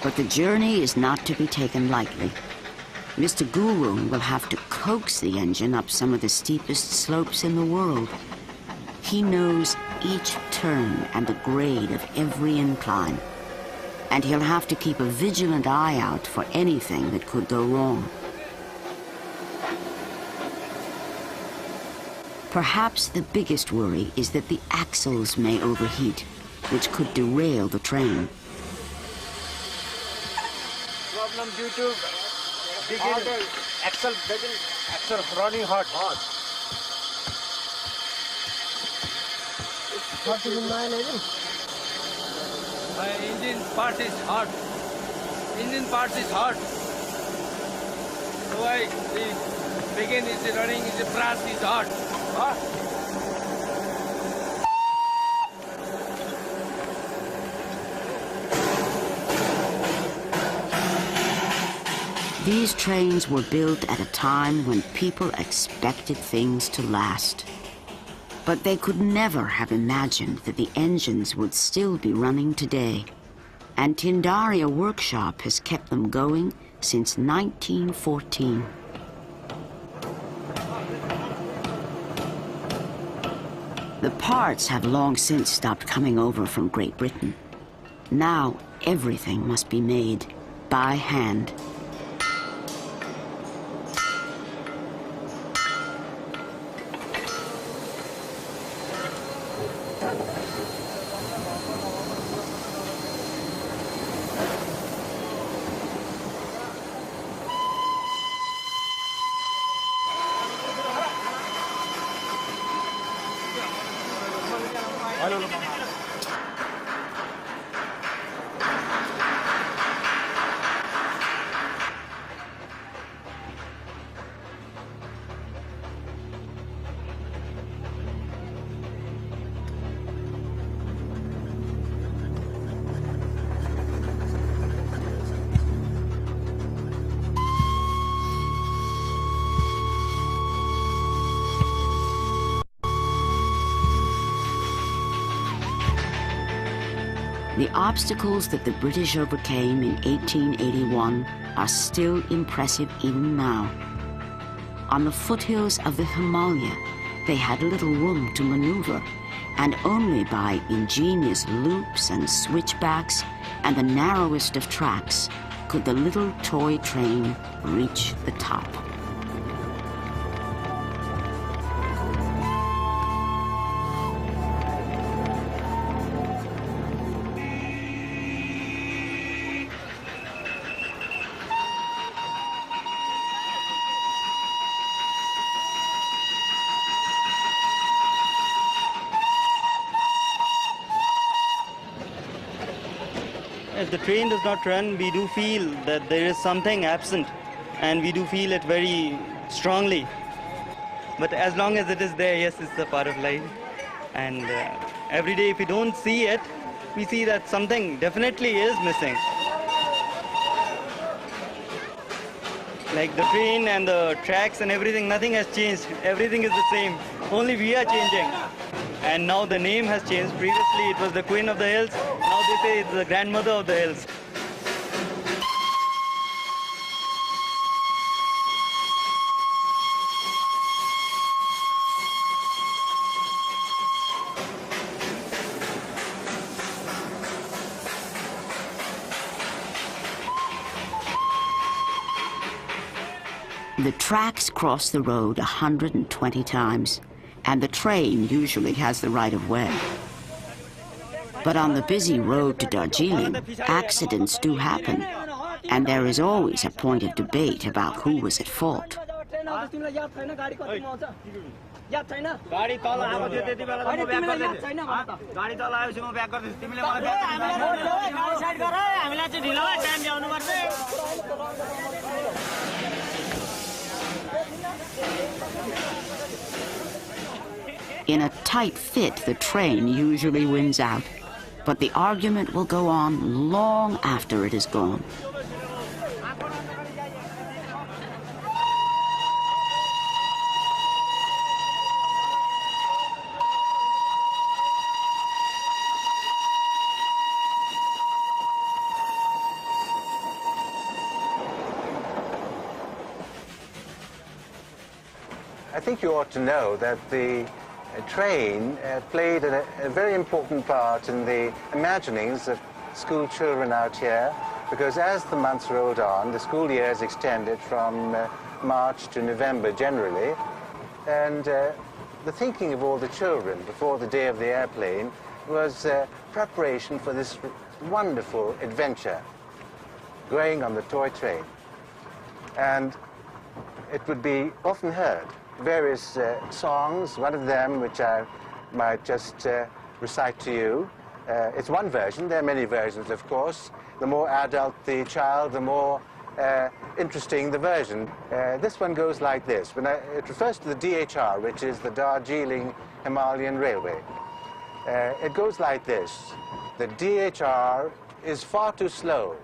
But the journey is not to be taken lightly. Mr. Guru will have to coax the engine up some of the steepest slopes in the world. He knows each turn and the grade of every incline, and he'll have to keep a vigilant eye out for anything that could go wrong. Perhaps the biggest worry is that the axles may overheat, which could derail the train. Problem due to axle running hot. What is my engine? My engine part is hot. Engine part is hot. So why the begin is running, the brass is hot. These trains were built at a time when people expected things to last. But they could never have imagined that the engines would still be running today. And Tindaria Workshop has kept them going since 1914. The parts have long since stopped coming over from Great Britain. Now everything must be made by hand. The obstacles that the British overcame in 1881 are still impressive even now. On the foothills of the Himalaya, they had little room to maneuver, and only by ingenious loops and switchbacks and the narrowest of tracks could the little toy train reach the top. If the train does not run, we do feel that there is something absent, and we do feel it very strongly. But as long as it is there, yes, it's a part of life. And every day if we don't see it, we see that something definitely is missing. Like the train and the tracks and everything, nothing has changed. Everything is the same. Only we are changing. And now the name has changed. Previously it was the Queen of the Hills. Now they say it's the Grandmother of the Hills. The tracks cross the road 120 times, and the train usually has the right of way. But on the busy road to Darjeeling, accidents do happen, and there is always a point of debate about who was at fault. In a tight fit, the train usually wins out, but the argument will go on long after it is gone. I think you ought to know that the train played a very important part in the imaginings of school children out here, because as the months rolled on, the school years extended from March to November generally, and the thinking of all the children before the day of the airplane was preparation for this wonderful adventure, going on the toy train. And it would be often heard various songs, one of them which I might just recite to you. It's one version, there are many versions of course. The more adult the child, the more interesting the version. This one goes like this. It refers to the DHR, which is the Darjeeling Himalayan Railway. It goes like this. The DHR is far too slow.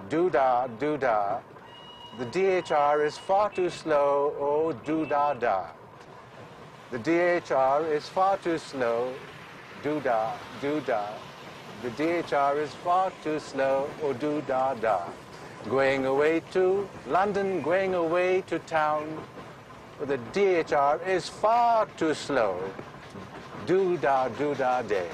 Doo-da, doo-da. The DHR is far too slow, oh doo-da-da. The DHR is far too slow, doo-da, doo-da. The DHR is far too slow, oh doo-da-da. Going away to London, going away to town. The DHR is far too slow, doo-da, doo-da day.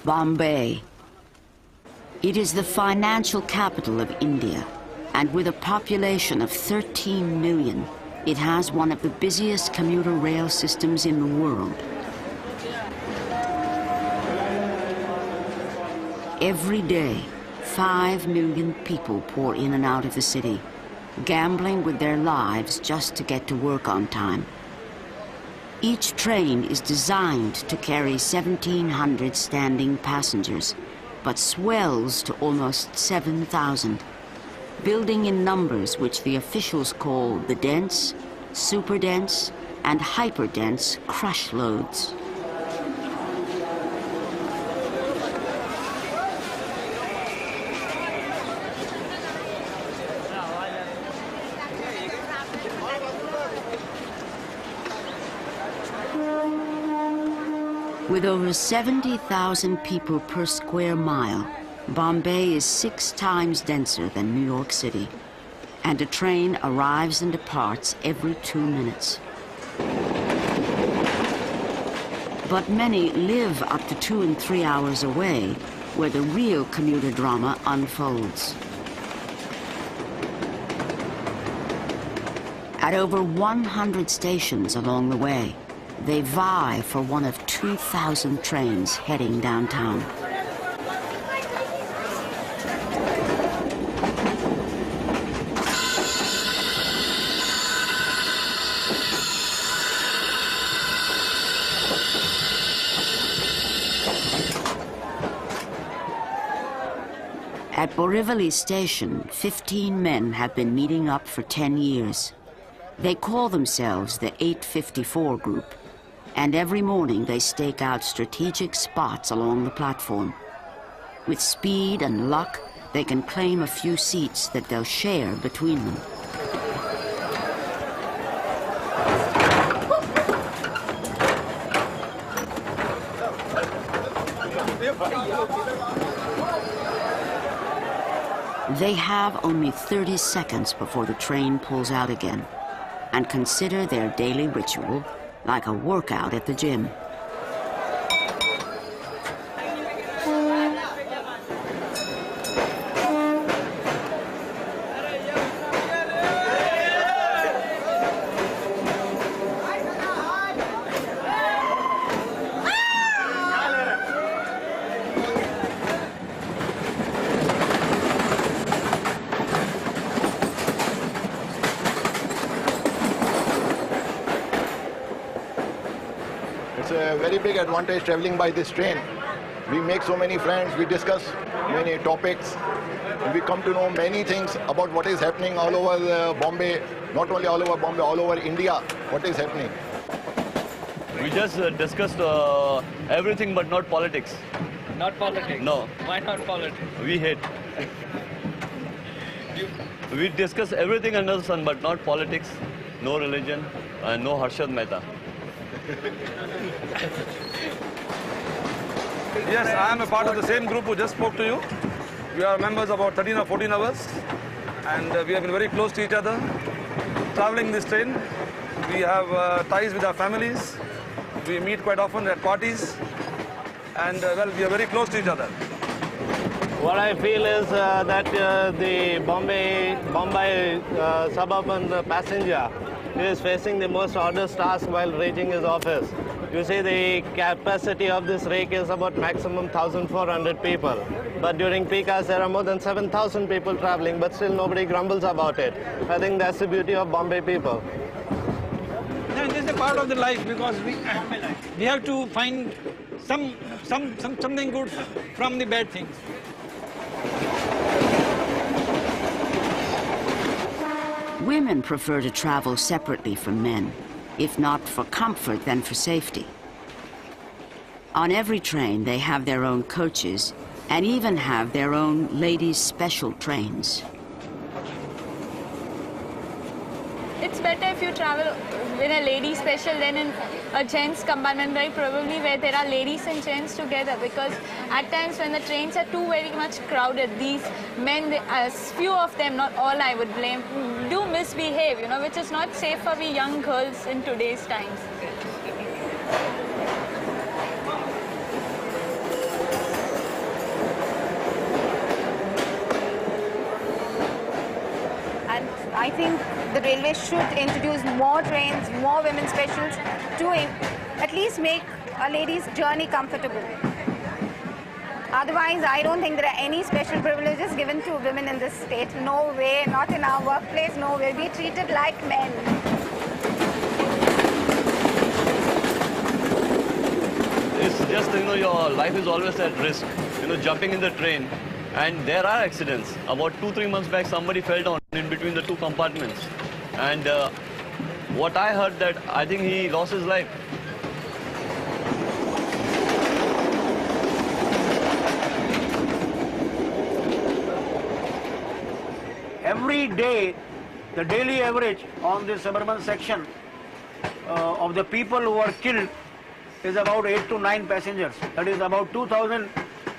Bombay. It is the financial capital of India, and with a population of 13 million, it has one of the busiest commuter rail systems in the world. Every day, 5 million people pour in and out of the city, gambling with their lives just to get to work on time. Each train is designed to carry 1,700 standing passengers, but swells to almost 7,000, building in numbers which the officials call the dense, super dense, and hyper dense crush loads. With over 70,000 people per square mile, Bombay is 6 times denser than New York City, and a train arrives and departs every 2 minutes. But many live up to 2 and 3 hours away, where the real commuter drama unfolds. At over 100 stations along the way, they vie for one of 2,000 trains heading downtown. At Borivali Station, 15 men have been meeting up for 10 years. They call themselves the 854 Group, and every morning they stake out strategic spots along the platform. With speed and luck, they can claim a few seats that they'll share between them. They have only 30 seconds before the train pulls out again, and consider their daily ritual like a workout at the gym. It's a very big advantage traveling by this train. We make so many friends, we discuss many topics, we come to know many things about what is happening all over Bombay, not only all over Bombay, all over India, what is happening. We just discussed everything but not politics. Not politics? No. Why not politics? We hate. We discuss everything under the sun but not politics, no religion, and no Harshad Mehta. Yes, I am a part of the same group who just spoke to you. We are members about 13 or 14 hours, and we have been very close to each other. Traveling this train, we have ties with our families. We meet quite often at parties, and well, we are very close to each other. What I feel is that the Bombay suburban passenger is facing the most hardest task while reaching his office. You see, the capacity of this rake is about maximum 1,400 people. But during peak hours, there are more than 7,000 people traveling, but still nobody grumbles about it. I think that's the beauty of Bombay people. And this is a part of the life, because we have to find something good from the bad things. Women prefer to travel separately from men, if not for comfort, then for safety. On every train, they have their own coaches and even have their own ladies' special trains. It's better if you travel in a lady special than in a gents compartment, very probably where there are ladies and gents together, because at times when the trains are too very much crowded, these men, as few of them, not all I would blame, do misbehave, which is not safe for we young girls in today's times. I think the railway should introduce more trains, more women specials to at least make a lady's journey comfortable. Otherwise, I don't think there are any special privileges given to women in this state. No way, not in our workplace, no way. We're treated like men. It's just, your life is always at risk, jumping in the train. And there are accidents. About 2-3 months back, somebody fell down in between the two compartments. And what I heard that I think he lost his life. Every day, the daily average on the suburban section of the people who are killed is about 8 to 9 passengers. That is about 2,000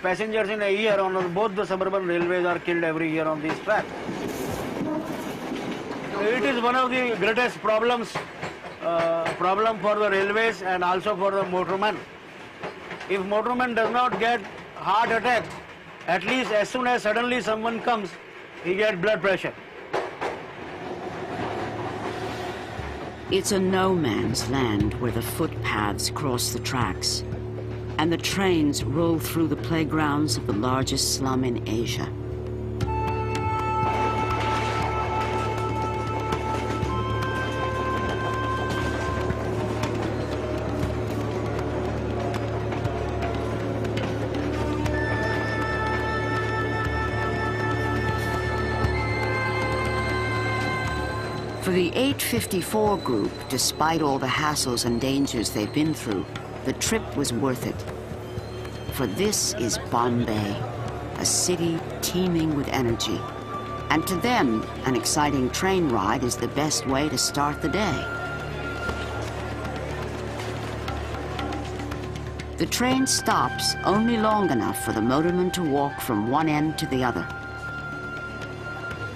passengers in a year on both the suburban railways are killed every year on this track. It is one of the greatest problems for the railways and also for the motorman. If motorman does not get heart attack, at least as soon as suddenly someone comes, he gets blood pressure. It's a no man's land where the footpaths cross the tracks, and the trains roll through the playgrounds of the largest slum in Asia. For the 854 group, despite all the hassles and dangers they've been through, the trip was worth it. For this is Bombay, a city teeming with energy. And to them, an exciting train ride is the best way to start the day. The train stops only long enough for the motorman to walk from one end to the other.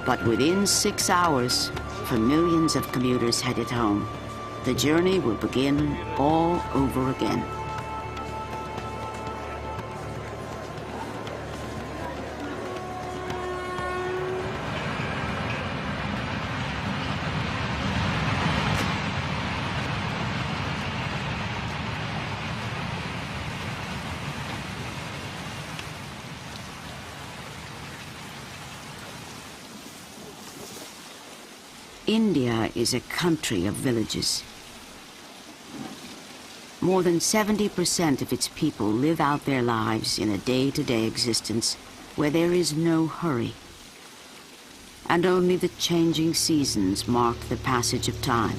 But within 6 hours, for millions of commuters headed home, the journey will begin all over again. India is a country of villages. More than 70% of its people live out their lives in a day-to-day existence where there is no hurry. And only the changing seasons mark the passage of time.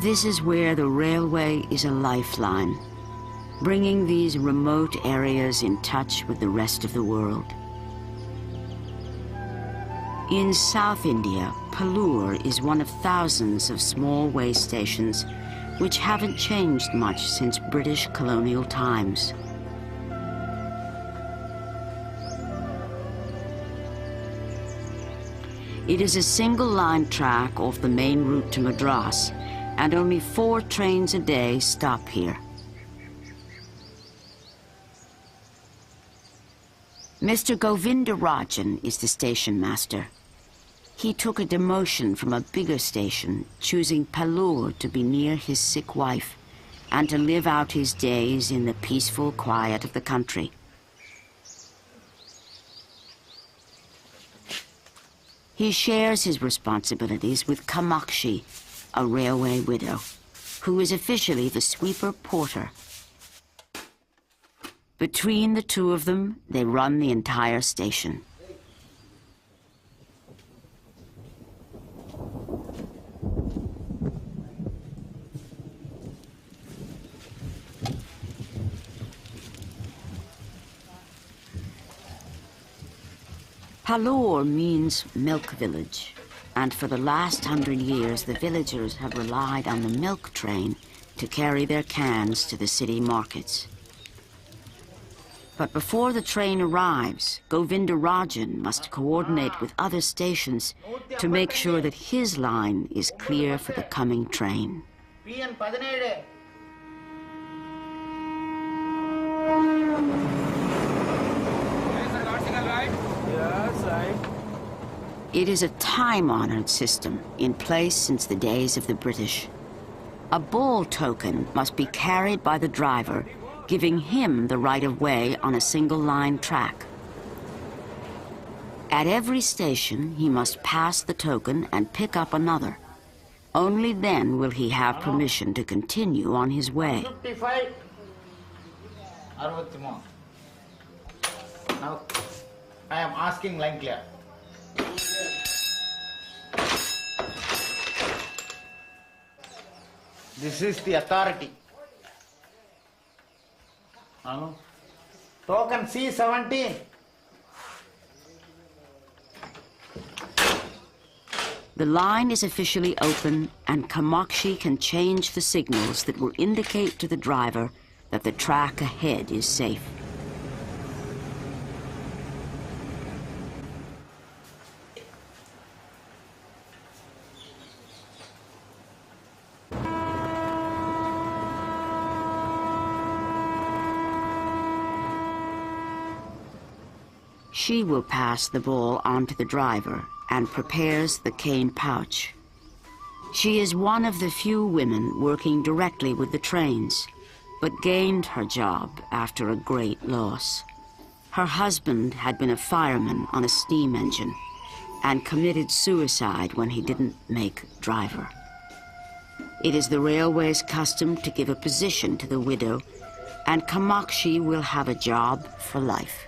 This is where the railway is a lifeline, bringing these remote areas in touch with the rest of the world. In South India, Pallur is one of thousands of small way stations which haven't changed much since British colonial times. It is a single-line track off the main route to Madras, and only 4 trains a day stop here. Mr. Govindarajan is the station master. He took a demotion from a bigger station, choosing Pallur to be near his sick wife and to live out his days in the peaceful quiet of the country. He shares his responsibilities with Kamakshi, a railway widow, who is officially the sweeper porter. Between the two of them, they run the entire station. Pallur means milk village, and for the last 100 years the villagers have relied on the milk train to carry their cans to the city markets. But before the train arrives, Govindarajan must coordinate with other stations to make sure that his line is clear for the coming train. It is a time-honored system in place since the days of the British. A ball token must be carried by the driver, giving him the right-of-way on a single-line track. At every station, he must pass the token and pick up another. Only then will he have permission to continue on his way. Now, I am asking line clear. This is the authority. Token C17. The line is officially open, and Kamakshi can change the signals that will indicate to the driver that the track ahead is safe. She will pass the ball on to the driver and prepares the cane pouch. She is one of the few women working directly with the trains, but gained her job after a great loss. Her husband had been a fireman on a steam engine and committed suicide when he didn't make driver. It is the railway's custom to give a position to the widow and Kamakshi will have a job for life.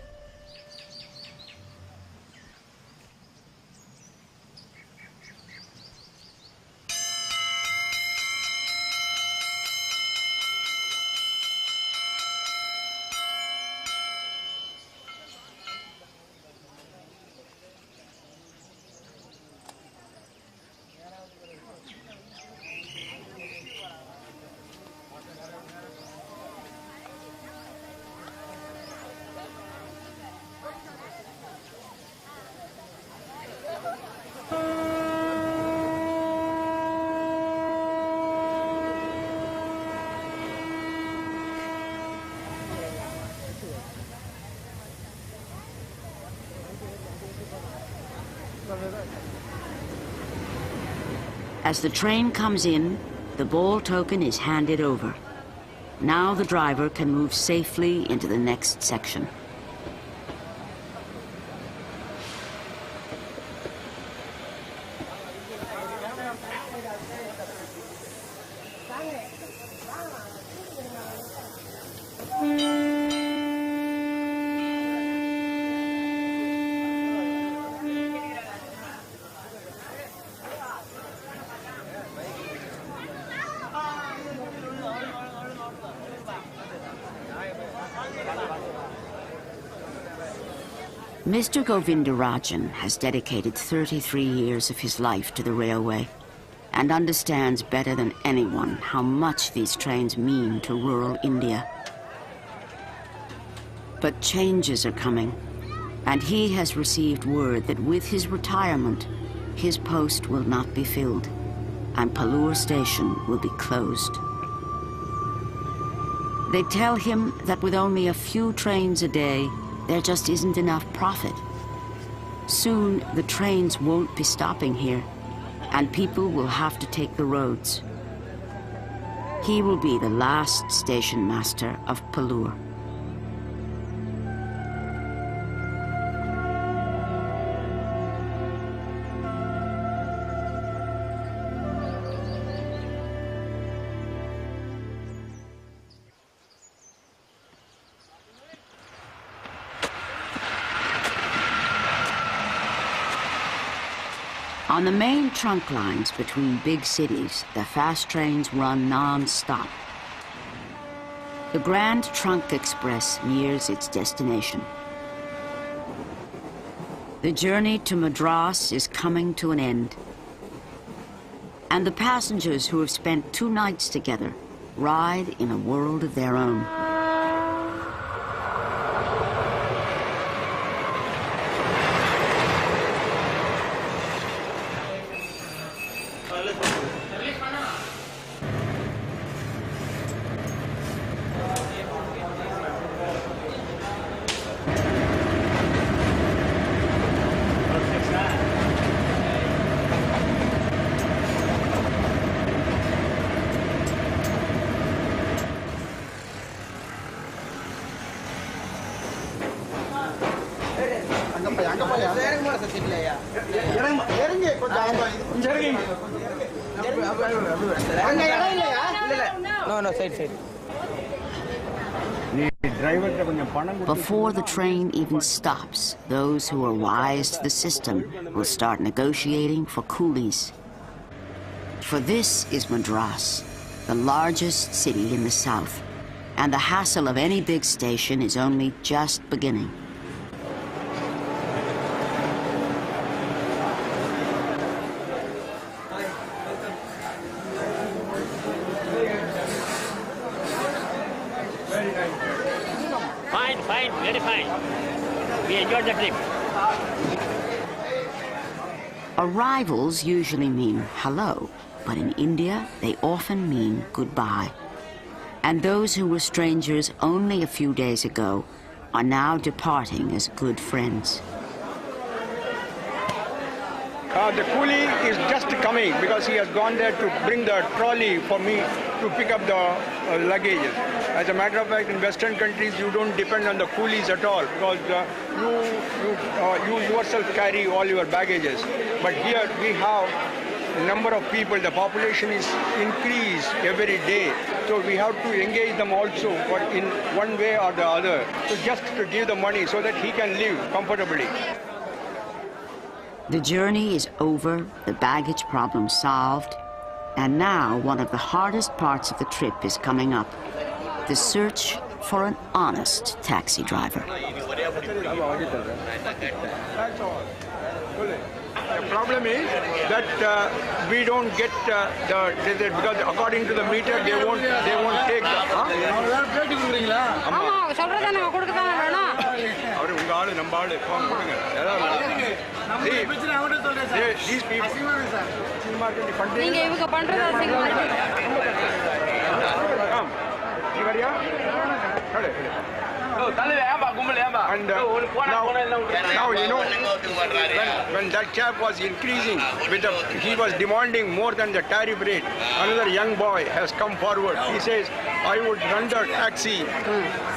As the train comes in, the ball token is handed over. Now the driver can move safely into the next section. Mr. Govindarajan has dedicated 33 years of his life to the railway and understands better than anyone how much these trains mean to rural India. But changes are coming, and he has received word that with his retirement, his post will not be filled, and Palur station will be closed. They tell him that with only a few trains a day, there just isn't enough profit. Soon, the trains won't be stopping here, and people will have to take the roads. He will be the last station master of Palur. On the main trunk lines between big cities, the fast trains run non-stop. The Grand Trunk Express nears its destination. The journey to Madras is coming to an end, and the passengers who have spent 2 nights together ride in a world of their own. No, side. Before the train even stops, those who are wise to the system will start negotiating for coolies. For this is Madras, the largest city in the south, and the hassle of any big station is only just beginning. Fine, very fine. We enjoyed the trip. Arrivals usually mean hello, but in India they often mean goodbye. And those who were strangers only a few days ago are now departing as good friends. The coolie is just coming because he has gone there to bring the trolley for me to pick up the luggage. As a matter of fact, in Western countries, you don't depend on the coolies at all because you yourself carry all your baggages. But here we have number of people, the population is increased every day. So we have to engage them also in one way or the other. So just to give the money so that he can live comfortably. The journey is over, the baggage problem solved, and now one of the hardest parts of the trip is coming up. The search for an honest taxi driver. The problem is that we don't get because according to the meter they won't take the. These people. And now you know when that chap was increasing he was demanding more than the tariff rate. Another young boy has come forward. He says, I would render taxi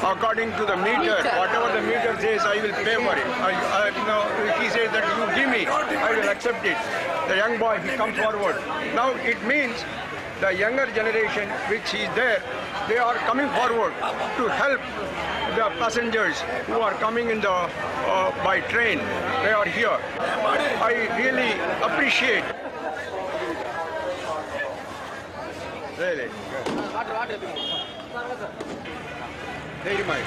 according to the meter. Whatever the meter says, I will pay for it. He says that you give me, I will accept it. The young boy, he comes forward. Now it means the younger generation which is there, they are coming forward to help the passengers who are coming in the by train. They are here. I really appreciate. Really. Very much.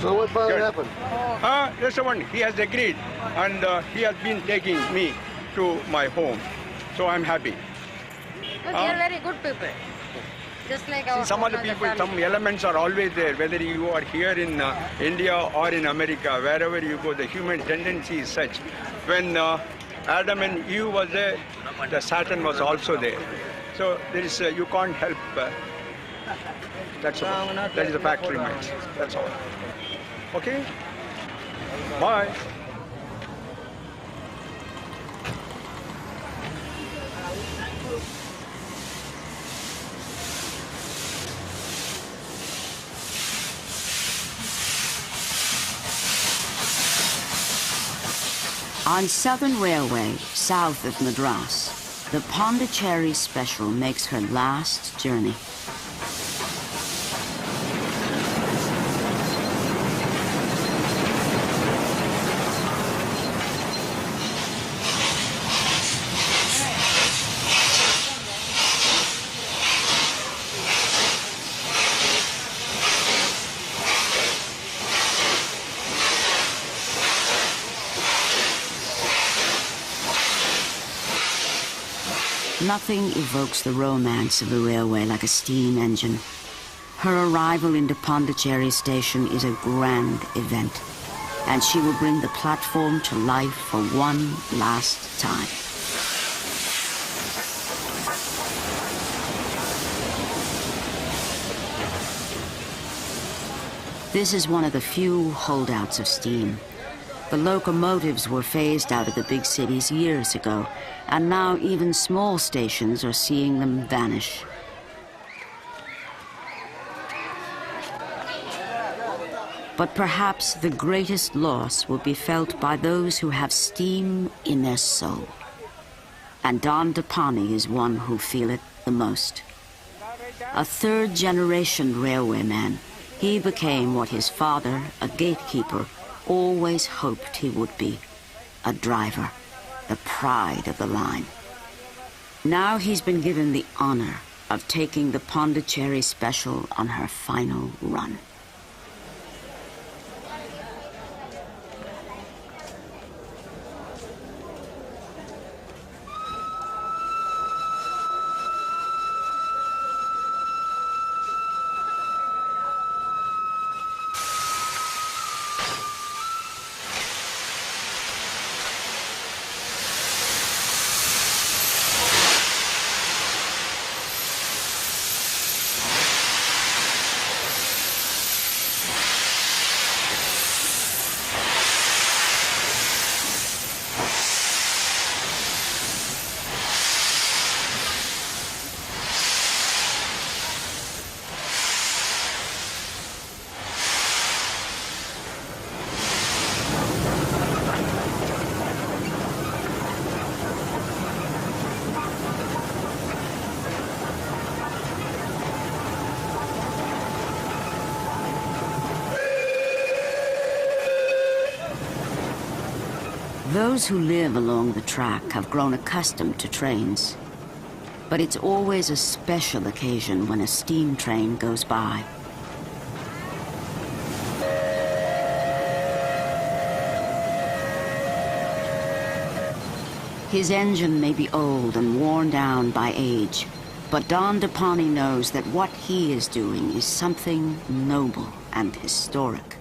So what finally happened? That's the one. He has agreed, and he has been taking me to my home. So I'm happy. They are very good people. Just like our some other people, some elements are always there, whether you are here in India or in America, wherever you go, the human tendency is such. When Adam and Eve was there, the Satan was also there. So there is, you can't help. That's all. That is the fact remains. That's all. Okay? Bye. On Southern Railway, south of Madras, the Pondicherry Special makes her last journey. Nothing evokes the romance of the railway like a steam engine. Her arrival into Pondicherry Station is a grand event, and she will bring the platform to life for one last time. This is one of the few holdouts of steam. The locomotives were phased out of the big cities years ago, and now even small stations are seeing them vanish. But perhaps the greatest loss will be felt by those who have steam in their soul. And Don Depani is one who feel it the most. A third-generation railwayman, he became what his father, a gatekeeper, always hoped he would be, a driver, the pride of the line. Now he's been given the honor of taking the Pondicherry Special on her final run. Those who live along the track have grown accustomed to trains. But it's always a special occasion when a steam train goes by. His engine may be old and worn down by age, but Don DePani knows that what he is doing is something noble and historic.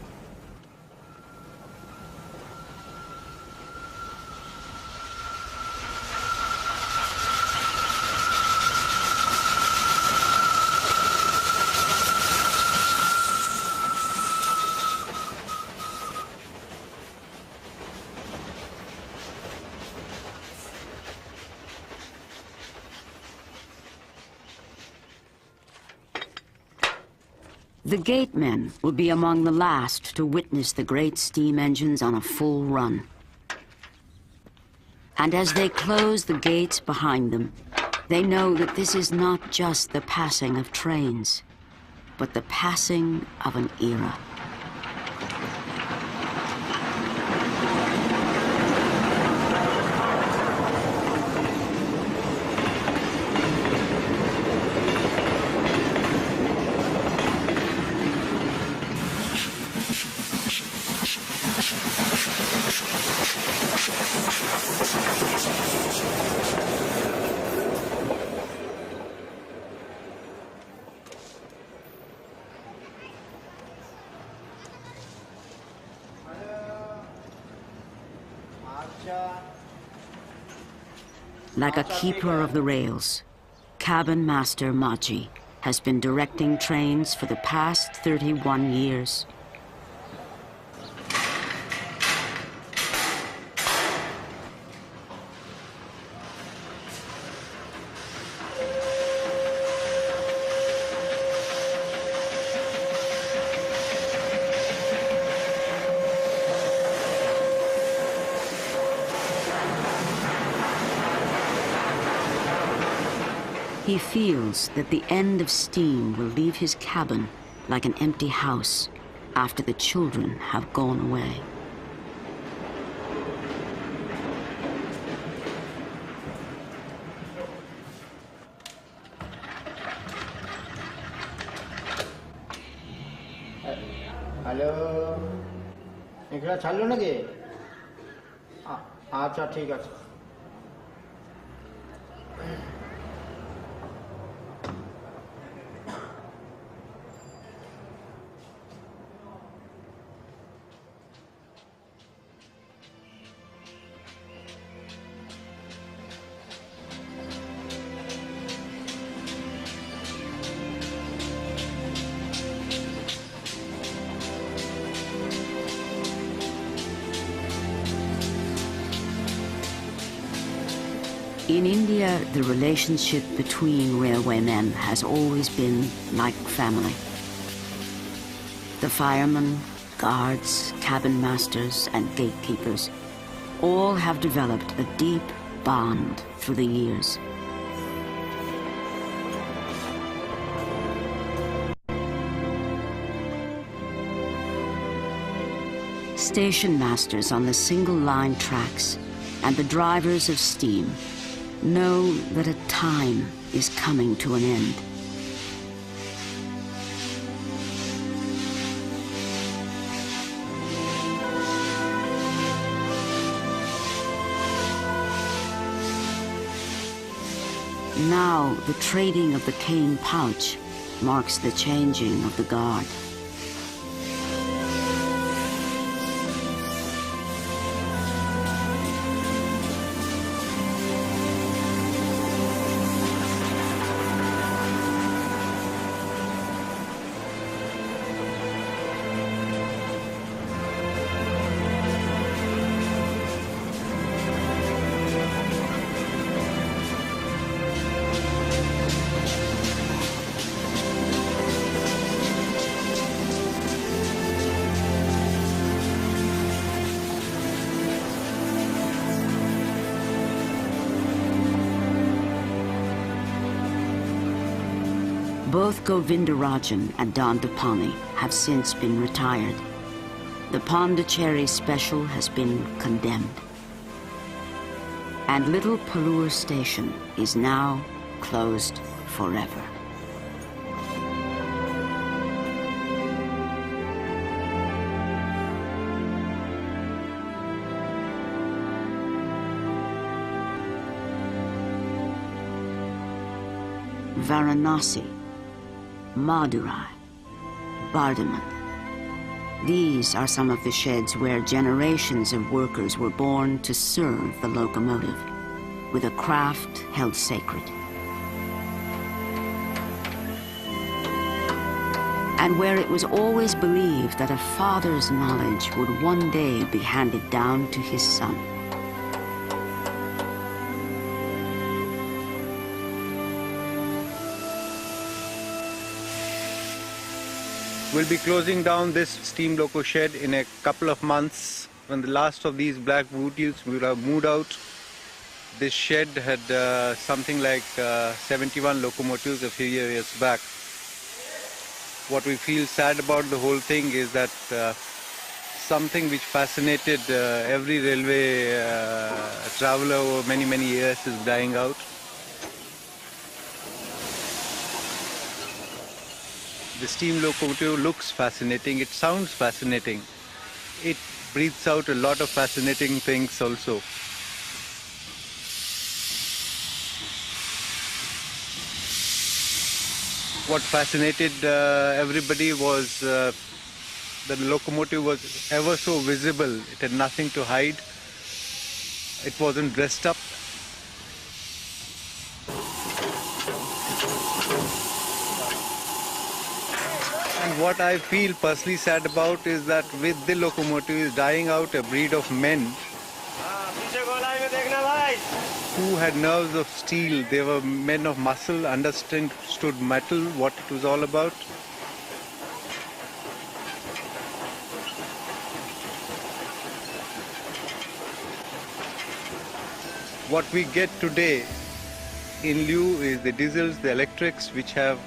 The gatemen will be among the last to witness the great steam engines on a full run. And as they close the gates behind them, they know that this is not just the passing of trains, but the passing of an era. Like a keeper of the rails, Cabin Master Machi has been directing trains for the past 31 years. He feels that the end of steam will leave his cabin like an empty house after the children have gone away. Hello इकड़ा चालू ना के अच्छा ठीक है In India, the relationship between railwaymen has always been like family. The firemen, guards, cabin masters, and gatekeepers all have developed a deep bond through the years. Station masters on the single-line tracks and the drivers of steam know that a time is coming to an end. Now, the trading of the cane pouch marks the changing of the guard. Both Govindarajan and Don DePani have since been retired. The Pondicherry Special has been condemned. And Little Pallur Station is now closed forever. Varanasi, Madurai, Bardhaman. These are some of the sheds where generations of workers were born to serve the locomotive, with a craft held sacred. And where it was always believed that a father's knowledge would one day be handed down to his son. We'll be closing down this steam loco shed in a couple of months. When the last of these black beauties would have moved out, this shed had something like 71 locomotives a few years back. What we feel sad about the whole thing is that something which fascinated every railway traveler over many, many years is dying out. The steam locomotive looks fascinating, it sounds fascinating. It breathes out a lot of fascinating things also. What fascinated everybody was that the locomotive was ever so visible. It had nothing to hide. It wasn't dressed up. And what I feel personally sad about is that with the locomotive is dying out a breed of men who had nerves of steel. They were men of muscle, understood metal, what it was all about. What we get today in lieu is the diesels, the electrics, which have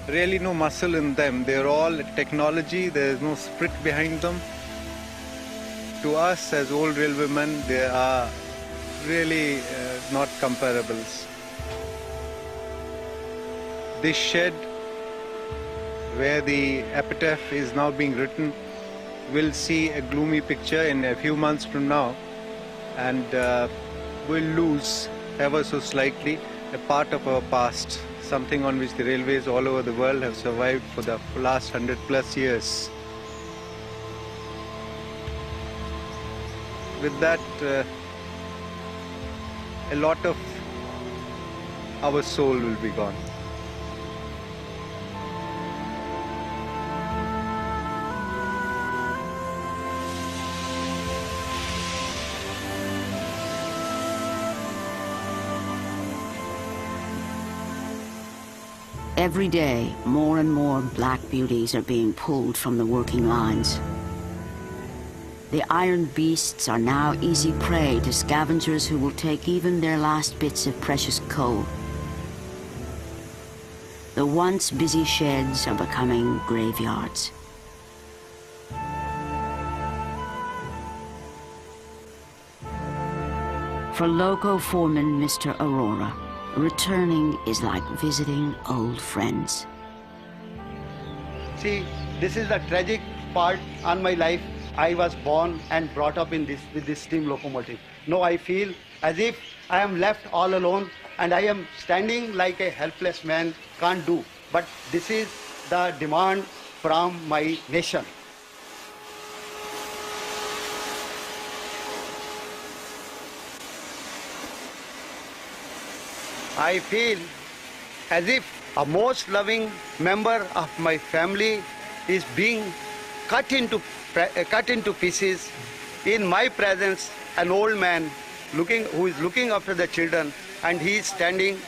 really no muscle in them. They're all technology, there's no spirit behind them. To us as old railwaymen, they are really not comparables. This shed, where the epitaph is now being written, will see a gloomy picture in a few months from now, and will lose ever so slightly a part of our past, something on which the railways all over the world have survived for the last 100+ years. With that, a lot of our soul will be gone. Every day, more and more black beauties are being pulled from the working lines. The iron beasts are now easy prey to scavengers who will take even their last bits of precious coal. The once busy sheds are becoming graveyards. For loco foreman Mr. Aurora, returning is like visiting old friends. See, this is the tragic part on my life. I was born and brought up in with this steam locomotive. Now I feel as if I am left all alone and I am standing like a helpless man, can't do. But this is the demand from my nation. I feel as if a most loving member of my family is being cut into pieces. In my presence, an old man who is looking after the children, and he is standing.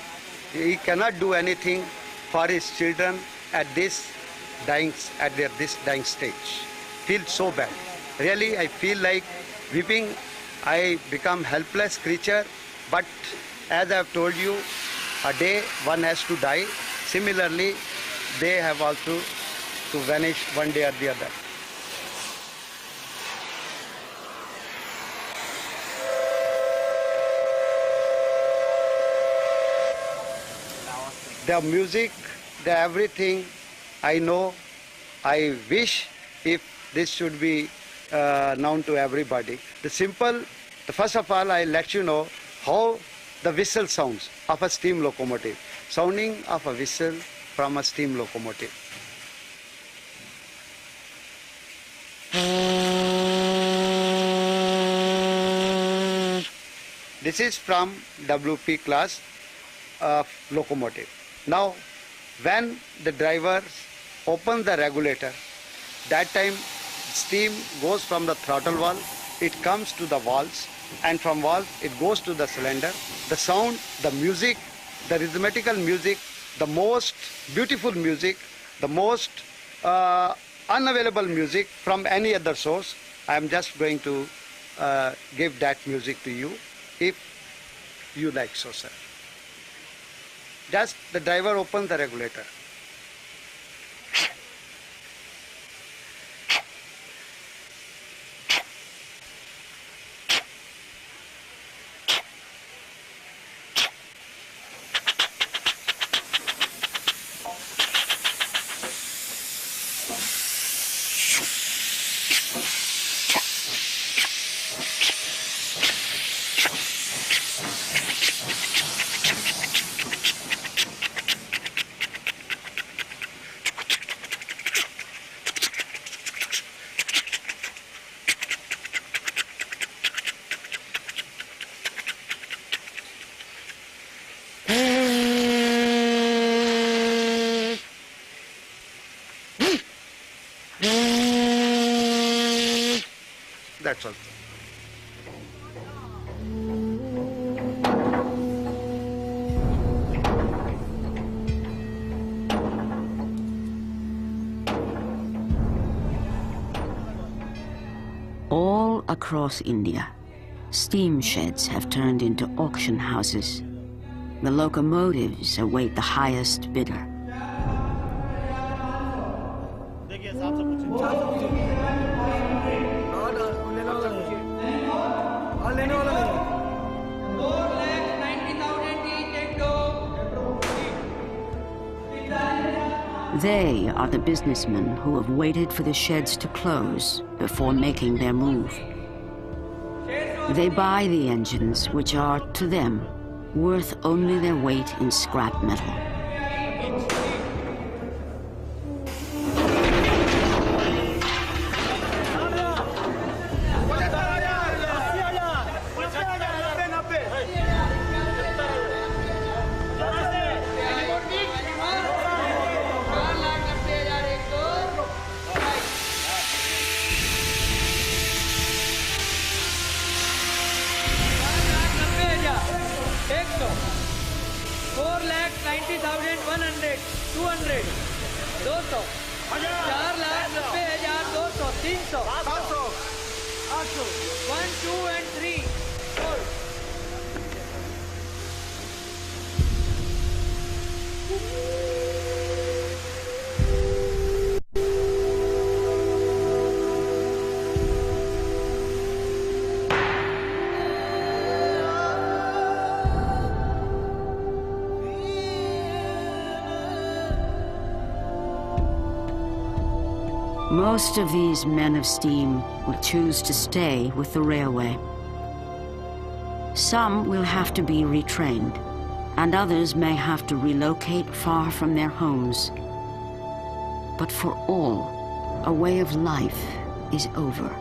He cannot do anything for his children at this dying stage. Feel so bad. Really, I feel like weeping. I become helpless creature. But as I have told you, a day one has to die. Similarly, they have also to vanish one day or the other. the music, the everything I know. I wish if this should be known to everybody. First of all, I'll let you know how the whistle sounds of a steam locomotive. Sounding of a whistle from a steam locomotive. This is from WP class of locomotive. Now, when the driver opens the regulator, that time steam goes from the throttle valve, it comes to the valves, and from valve it goes to the cylinder. The sound, the music, the rhythmical music, the most beautiful music, the most unavailable music from any other source, I am just going to give that music to you if you like so, sir. Just the driver opens the regulator. That's all. All across India, steam sheds have turned into auction houses. The locomotives await the highest bidder. They are the businessmen who have waited for the sheds to close before making their move. They buy the engines, which are, to them, worth only their weight in scrap metal. Most of these men of steam will choose to stay with the railway. Some will have to be retrained, and others may have to relocate far from their homes. But for all, a way of life is over.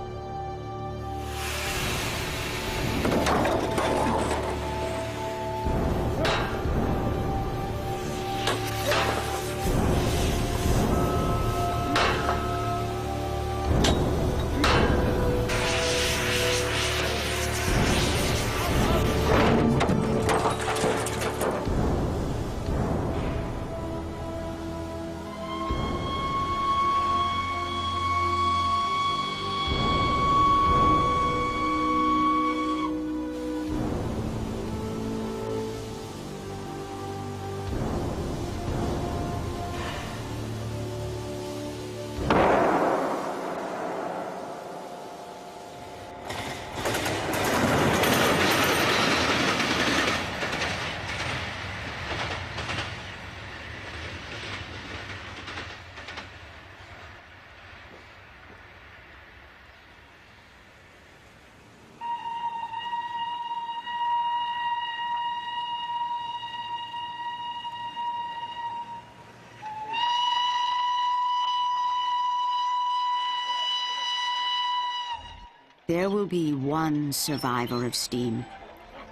There will be one survivor of steam,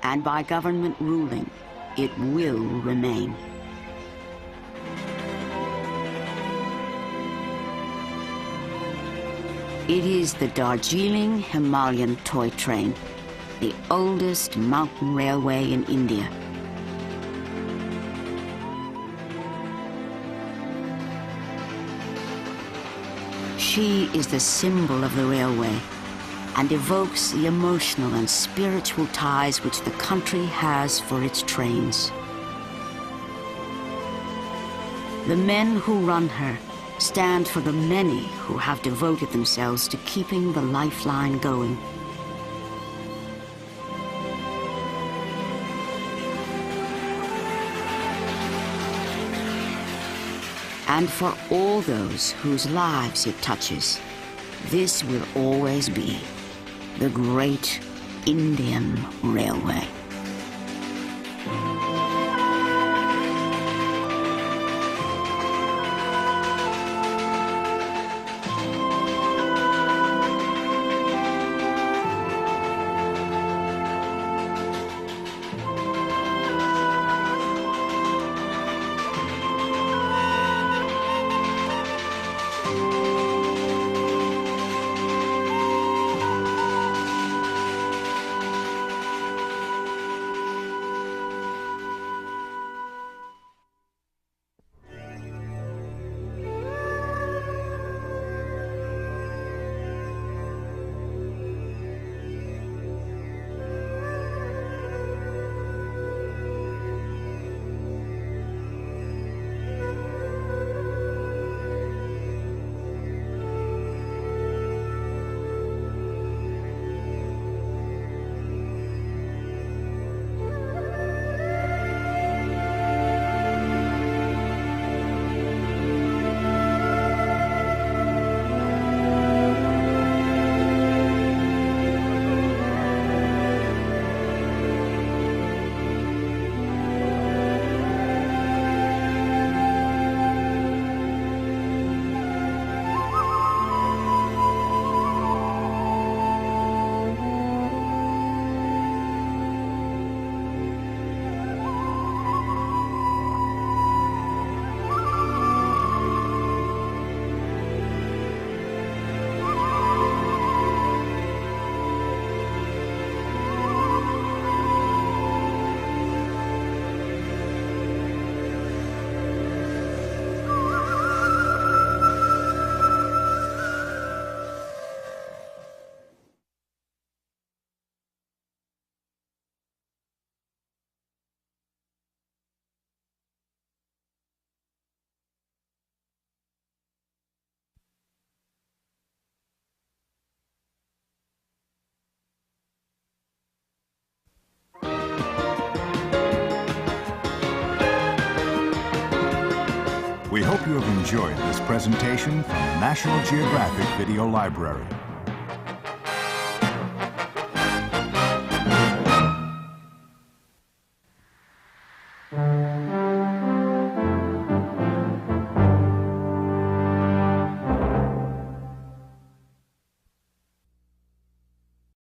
and by government ruling, it will remain. It is the Darjeeling Himalayan toy train, the oldest mountain railway in India. She is the symbol of the railway and evokes the emotional and spiritual ties which the country has for its trains. The men who run her stand for the many who have devoted themselves to keeping the lifeline going. And for all those whose lives it touches, this will always be the great Indian Railway. We hope you have enjoyed this presentation from the National Geographic Video Library.